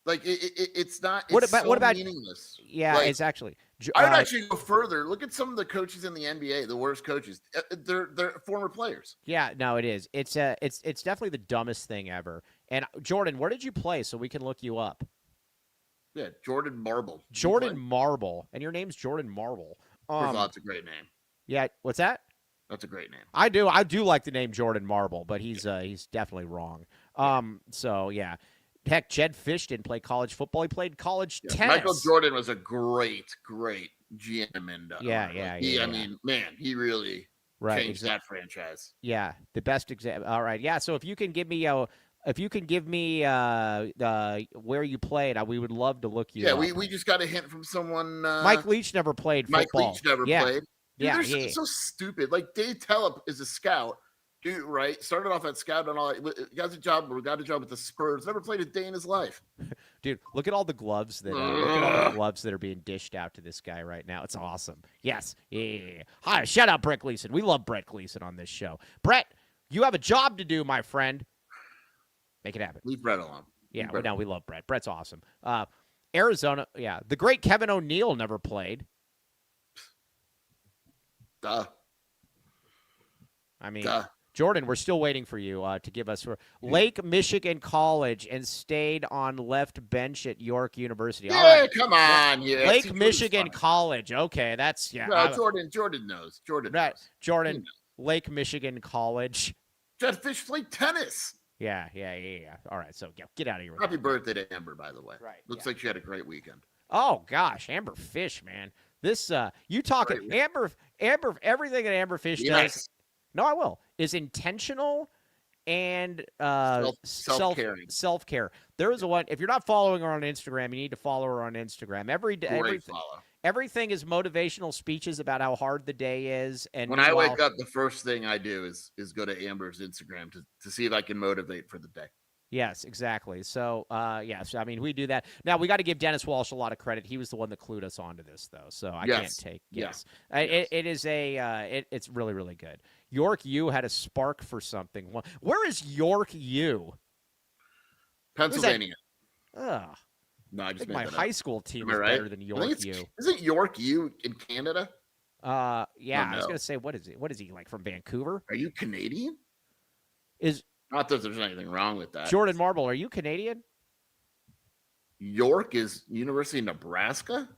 like it's not. It's what about meaningless? Yeah, like, it's actually. I would actually go further. Look at some of the coaches in the NBA, the worst coaches. They're former players. Yeah, no, it is. It's definitely the dumbest thing ever. And Jordan, where did you play so we can look you up? Yeah, Jordan Marble. Jordan Marble, and your name's Jordan Marble. That's a great name. Yeah, what's that? That's a great name. I do like the name Jordan Marble, but he's definitely wrong. So yeah, heck, Jed Fish didn't play college football. He played college tennis. Michael Jordan was a great GM, and I mean, man, he really changed that franchise. Yeah, the best example. All right, yeah. So if you can give me where you played, we would love to look you up. Yeah, we just got a hint from someone. Mike Leach never played football. Mike Leach never played. Dude, Yeah, so stupid. Like Dave Tellep is a scout, dude. Right? Started off at scout and all. Got a job with the Spurs. Never played a day in his life. Dude, look at all the gloves that are being dished out to this guy right now. It's awesome. Yes, yeah. Hi, shout out Brett Gleason. We love Brett Gleason on this show. Brett, you have a job to do, my friend. Make it happen. Leave Brett alone. Yeah, we love Brett. Brett's awesome. Arizona, yeah. The great Kevin O'Neill never played. Duh. I mean, Jordan, we're still waiting for you to give us Lake Michigan College and stayed on left bench at York University. Yeah, all right. Come on. Yeah, Lake Michigan College. Okay, that's No, Jordan knows. Jordan knows. Jordan, Lake Michigan College. Jed Fish played tennis. Yeah. All right, so get out of here. Happy birthday to Amber, by the way. Right. Looks like she had a great weekend. Oh gosh, Amber Fish, man. This you talking Amber everything that Amber Fish does. No, I will. Is intentional and self-care. There is one. If you're not following her on Instagram, you need to follow her on Instagram. Everything is motivational speeches about how hard the day is. And when I wake up, the first thing I do is go to Amber's Instagram to see if I can motivate for the day. Yes, exactly. So, yes, I mean, we do that. Now, we got to give Dennis Walsh a lot of credit. He was the one that clued us onto this, though. So I can't take yes. It's really, really good. York U had a spark for something. Where is York U? Pennsylvania. Ugh. No, I just think my high school team is better than York U. Isn't York U in Canada? Yeah. I was gonna say, what is it? What is he like from Vancouver? Are you Canadian? Not that there's anything wrong with that. Jordan Marble, are you Canadian? York is University of Nebraska?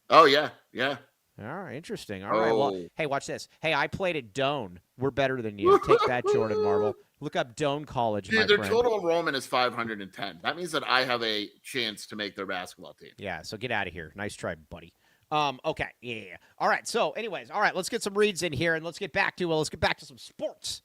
Oh, yeah. All right, interesting. All right, well, hey, watch this. Hey, I played at Doane. We're better than you. Take that, Jordan Marble. Look up Doane College, Dude, their total enrollment is 510. That means that I have a chance to make their basketball team. Yeah, so get out of here. Nice try, buddy. Okay. Yeah. All right. So, anyways, all right. Let's get some reads in here, and let's get back to some sports.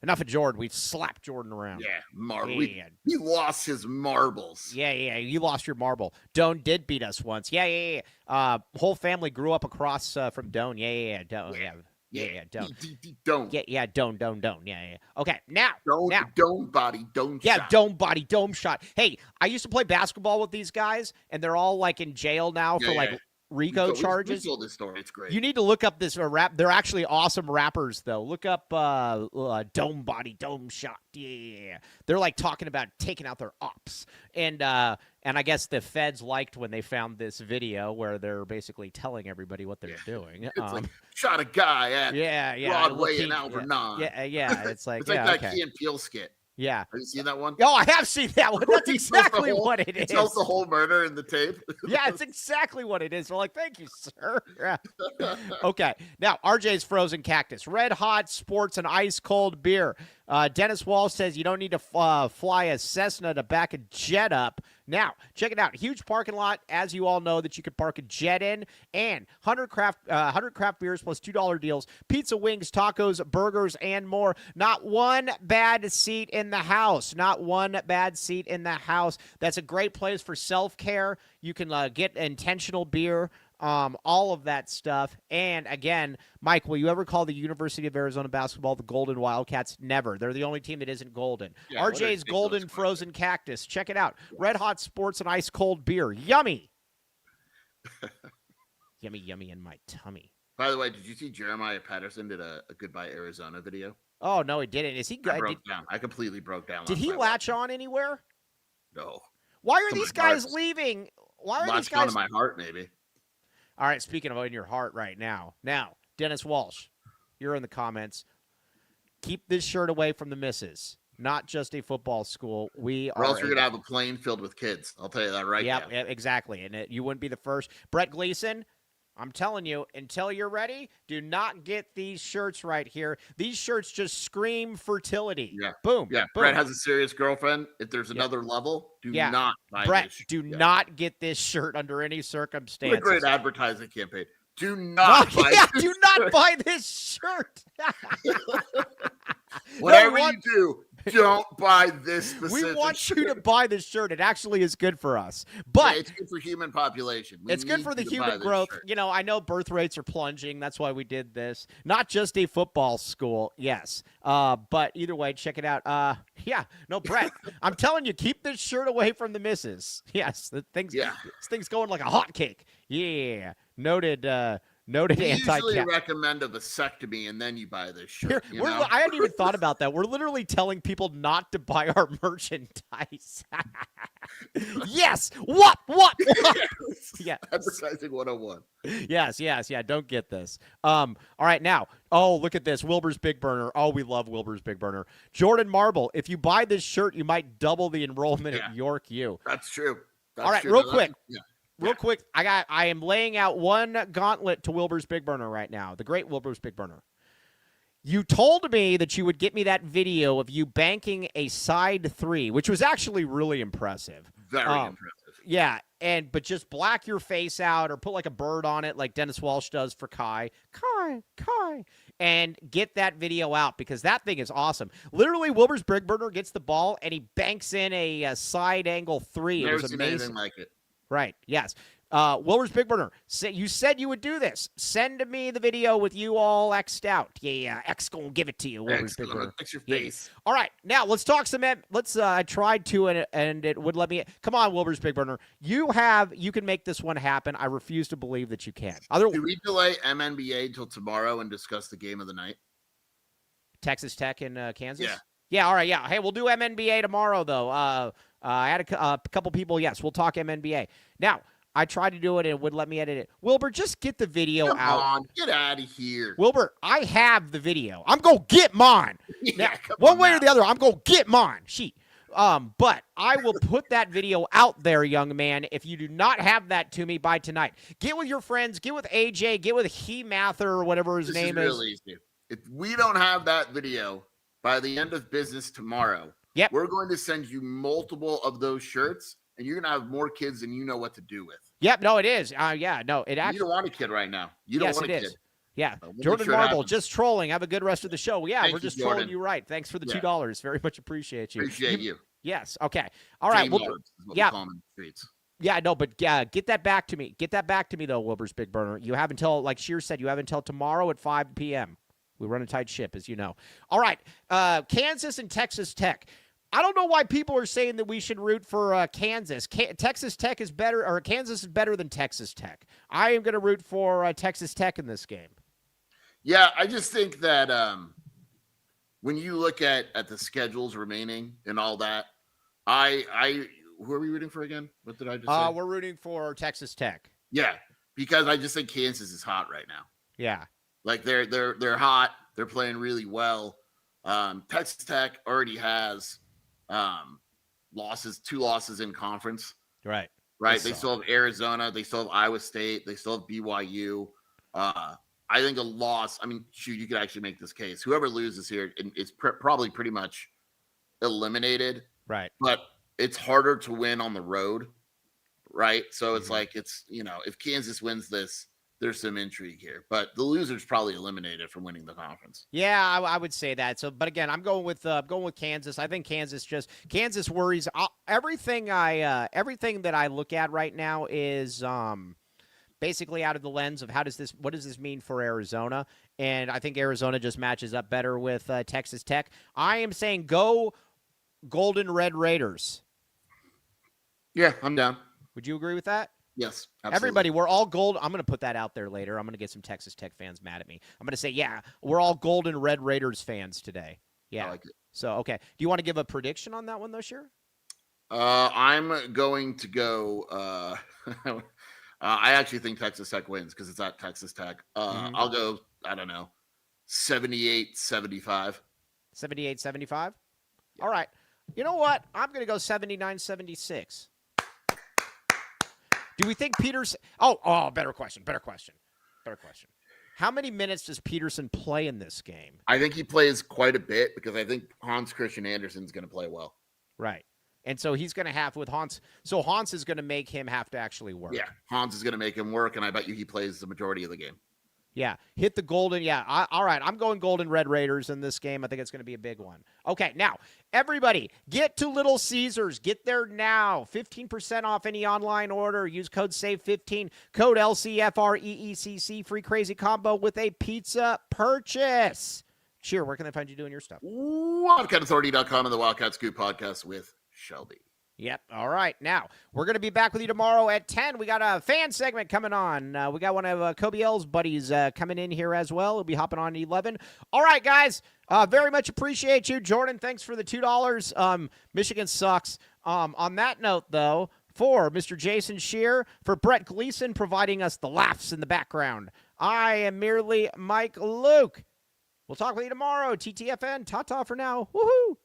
Enough of Jordan. We've slapped Jordan around. Yeah, marble. Yeah. He lost his marbles. Yeah. You lost your marble. Doan did beat us once. Yeah. Whole family grew up across from Doan. Yeah. Doan. Yeah. Doan. Don't. Yeah. Doan. Yeah. Okay. Now. Dome body. Dome shot. Yeah, dome body, dome shot. Hey, I used to play basketball with these guys, and they're all like in jail now for like RICO charges. We told this story. It's great. You need to look up this rap. They're actually awesome rappers, though. Look up dome body, dome shot. Yeah, they're like talking about taking out their ops, and I guess the feds liked when they found this video where they're basically telling everybody what they're doing. It's like shot a guy at Broadway in Algernon. Yeah. It's like that Key and Peele skit. Yeah. Have you seen that one? Oh, I have seen that one. That's exactly what it is. He tells the whole murder in the tape. Yeah, it's exactly what it is. We're like, thank you, sir. Yeah. Okay. Now, RJ's Frozen Cactus. Red hot sports and ice cold beer. Dennis Walsh says you don't need to fly a Cessna to back a jet up. Now, check it out. Huge parking lot, as you all know, that you could park a jet in, and 100 craft beers plus $2 deals, pizza, wings, tacos, burgers, and more. Not one bad seat in the house. Not one bad seat in the house. That's a great place for self-care. You can get intentional beer. All of that stuff. And again, Mike, will you ever call the University of Arizona basketball the Golden Wildcats? Never. They're the only team that isn't golden. Yeah, RJ's Golden Frozen Cactus. Check it out. Red hot sports and ice cold beer. Yummy. Yummy in my tummy. By the way, did you see Jeremiah Patterson did a Goodbye Arizona video? Oh, no, he didn't. Is he good? I completely broke down. Did he latch on anywhere? No. Why are these guys leaving? Why are these guys? On my heart, maybe. All right, speaking of in your heart right now. Now, Dennis Walsh, you're in the comments. Keep this shirt away from the missus. Not just a football school. Or else you're going to have a plane filled with kids. I'll tell you that right now. Yeah, exactly. And you wouldn't be the first. Brett Gleason, I'm telling you, until you're ready, do not get these shirts right here. These shirts just scream fertility. Yeah. Boom. Yeah. Boom. Brett has a serious girlfriend. If there's another level, do not buy Brett, this. do not get this shirt under any circumstances. What a great advertising campaign. Do not buy this shirt. Whatever you do, don't buy this specific We want shirt. you to buy this shirt. It actually is good for us. But it's good for human population. It's good for the human growth. You know, I know birth rates are plunging. That's why we did this. Not just a football school, yes. But either way, check it out. Brett, I'm telling you, keep this shirt away from the missus. Yes, this thing's going like a hot cake. Yeah. Noted we anti-cat. usually recommend a vasectomy, and then you buy this shirt. I hadn't even thought about that. We're literally telling people not to buy our merchandise. Yes. What? Yeah. Advertising 101. Yes. Yeah. Don't get this. All right. Now. Oh, look at this. Wilbur's Big Burner. Oh, we love Wilbur's Big Burner. Jordan Marble. If you buy this shirt, you might double the enrollment at York U. That's true. All right. Real quick. Real quick, I am laying out one gauntlet to Wilbur's Big Burner right now, the great Wilbur's Big Burner. You told me that you would get me that video of you banking a side three, which was actually really impressive. Very impressive. Yeah, but just black your face out or put like a bird on it like Dennis Walsh does for Kai, and get that video out because that thing is awesome. Literally, Wilbur's Big Burner gets the ball and he banks in a side angle three. Never it was seen amazing. anything like it. Right. Yes. Wilbur's Big Burner. You said you would do this. Send me the video with you all X'd out. Yeah. X gonna give it to you. Wilbur's Big Burner. Fix your face. All right. Now let's talk some. I tried to and it would let me. Come on, Wilbur's Big Burner. You can make this one happen. I refuse to believe that you can. Do we delay MNBA until tomorrow and discuss the game of the night? Texas Tech in Kansas. Yeah. Yeah. All right. Yeah. Hey, we'll do MNBA tomorrow though. I had a couple people. Yes, we'll talk MNBA. Now, I tried to do it and it wouldn't let me edit it. Wilbur, just get the video out. Come on, get out of here. Wilbur, I have the video. I'm going to get mine. Yeah, now, one way or the other, I'm going to get mine. But I will put that video out there, young man, if you do not have that to me by tonight. Get with your friends. Get with AJ. Get with He Mather or whatever his name is. Real easy. If we don't have that video by the end of business tomorrow, we're going to send you multiple of those shirts and you're going to have more kids than you know what to do with. Yep, no, it is. Yeah, no, it You actually. don't want a kid right now. You don't Yes, want it a is. kid. Yeah, We'll make Jordan sure it Marble, happens. just trolling. Have a good rest of the show. Yeah, Thank we're you, just Jordan. trolling you right. Thanks for the Yeah. $2. Very much appreciate you. Appreciate you. Yes. Okay. All right. J-Marks Well, is what yeah. we call him in the streets. yeah, no, but get that back to me. Get that back to me though, Wilbur's Big Burner. You have until, like Shear said, you have until tomorrow at 5 p.m. We run a tight ship, as you know. All right. Kansas and Texas Tech. I don't know why people are saying that we should root for Kansas. Texas Tech is better, or Kansas is better than Texas Tech. I am going to root for Texas Tech in this game. Yeah, I just think that when you look at the schedules remaining and all that, who are we rooting for again? What did I just say? We're rooting for Texas Tech. Yeah, because I just think Kansas is hot right now. Yeah. Like they're hot. They're playing really well. Texas Tech already has two losses in conference. Right. They still have Arizona. They still have Iowa State. They still have BYU. I think a loss. I mean, shoot, you could actually make this case. Whoever loses here is probably pretty much eliminated. Right. But it's harder to win on the road. Right. So it's like if Kansas wins this, there's some intrigue here, but the loser's probably eliminated from winning the conference. Yeah, I would say that. So, but again, I'm going with Kansas. I think Kansas worries. Everything that I look at right now is basically out of the lens of what does this mean for Arizona? And I think Arizona just matches up better with Texas Tech. I am saying go Golden Red Raiders. Yeah, I'm down. Would you agree with that? Yes, absolutely. Everybody, we're all gold. I'm going to put that out there later. I'm going to get some Texas Tech fans mad at me. I'm going to say, yeah, we're all Golden Red Raiders fans today. Yeah. I like it. So, okay. Do you want to give a prediction on that one, though, Sheer? I'm going to go. I actually think Texas Tech wins because it's at Texas Tech. I'll go, I don't know, 78-75. 78-75? Yeah. All right. You know what? I'm going to go 79-76. Do we think Peterson? Oh, better question. How many minutes does Peterson play in this game? I think he plays quite a bit because I think Hans Christian Andersen's going to play well. Right. And so he's going to have with Hans. So Hans is going to make him have to actually work. Yeah, Hans is going to make him work, and I bet you he plays the majority of the game. Yeah, hit the golden. Yeah, all right. I'm going Golden Red Raiders in this game. I think it's going to be a big one. Okay, now, everybody, get to Little Caesars. Get there now. 15% off any online order. Use code SAVE15, code LCFREECC, free crazy combo with a pizza purchase. Sheer, where can they find you doing your stuff? WildcatAuthority.com and the Wildcat Scoop podcast with Shelby. Yep. All right. Now, we're going to be back with you tomorrow at 10. We got a fan segment coming on. We got one of Kobe L's buddies coming in here as well. He'll be hopping on at 11. All right, guys. Very much appreciate you. Jordan, thanks for the $2. Michigan sucks. On that note, though, for Mr. Jason Shear, for Brett Gleason providing us the laughs in the background, I am merely Mike Luke. We'll talk with you tomorrow. TTFN. Ta-ta for now. Woohoo.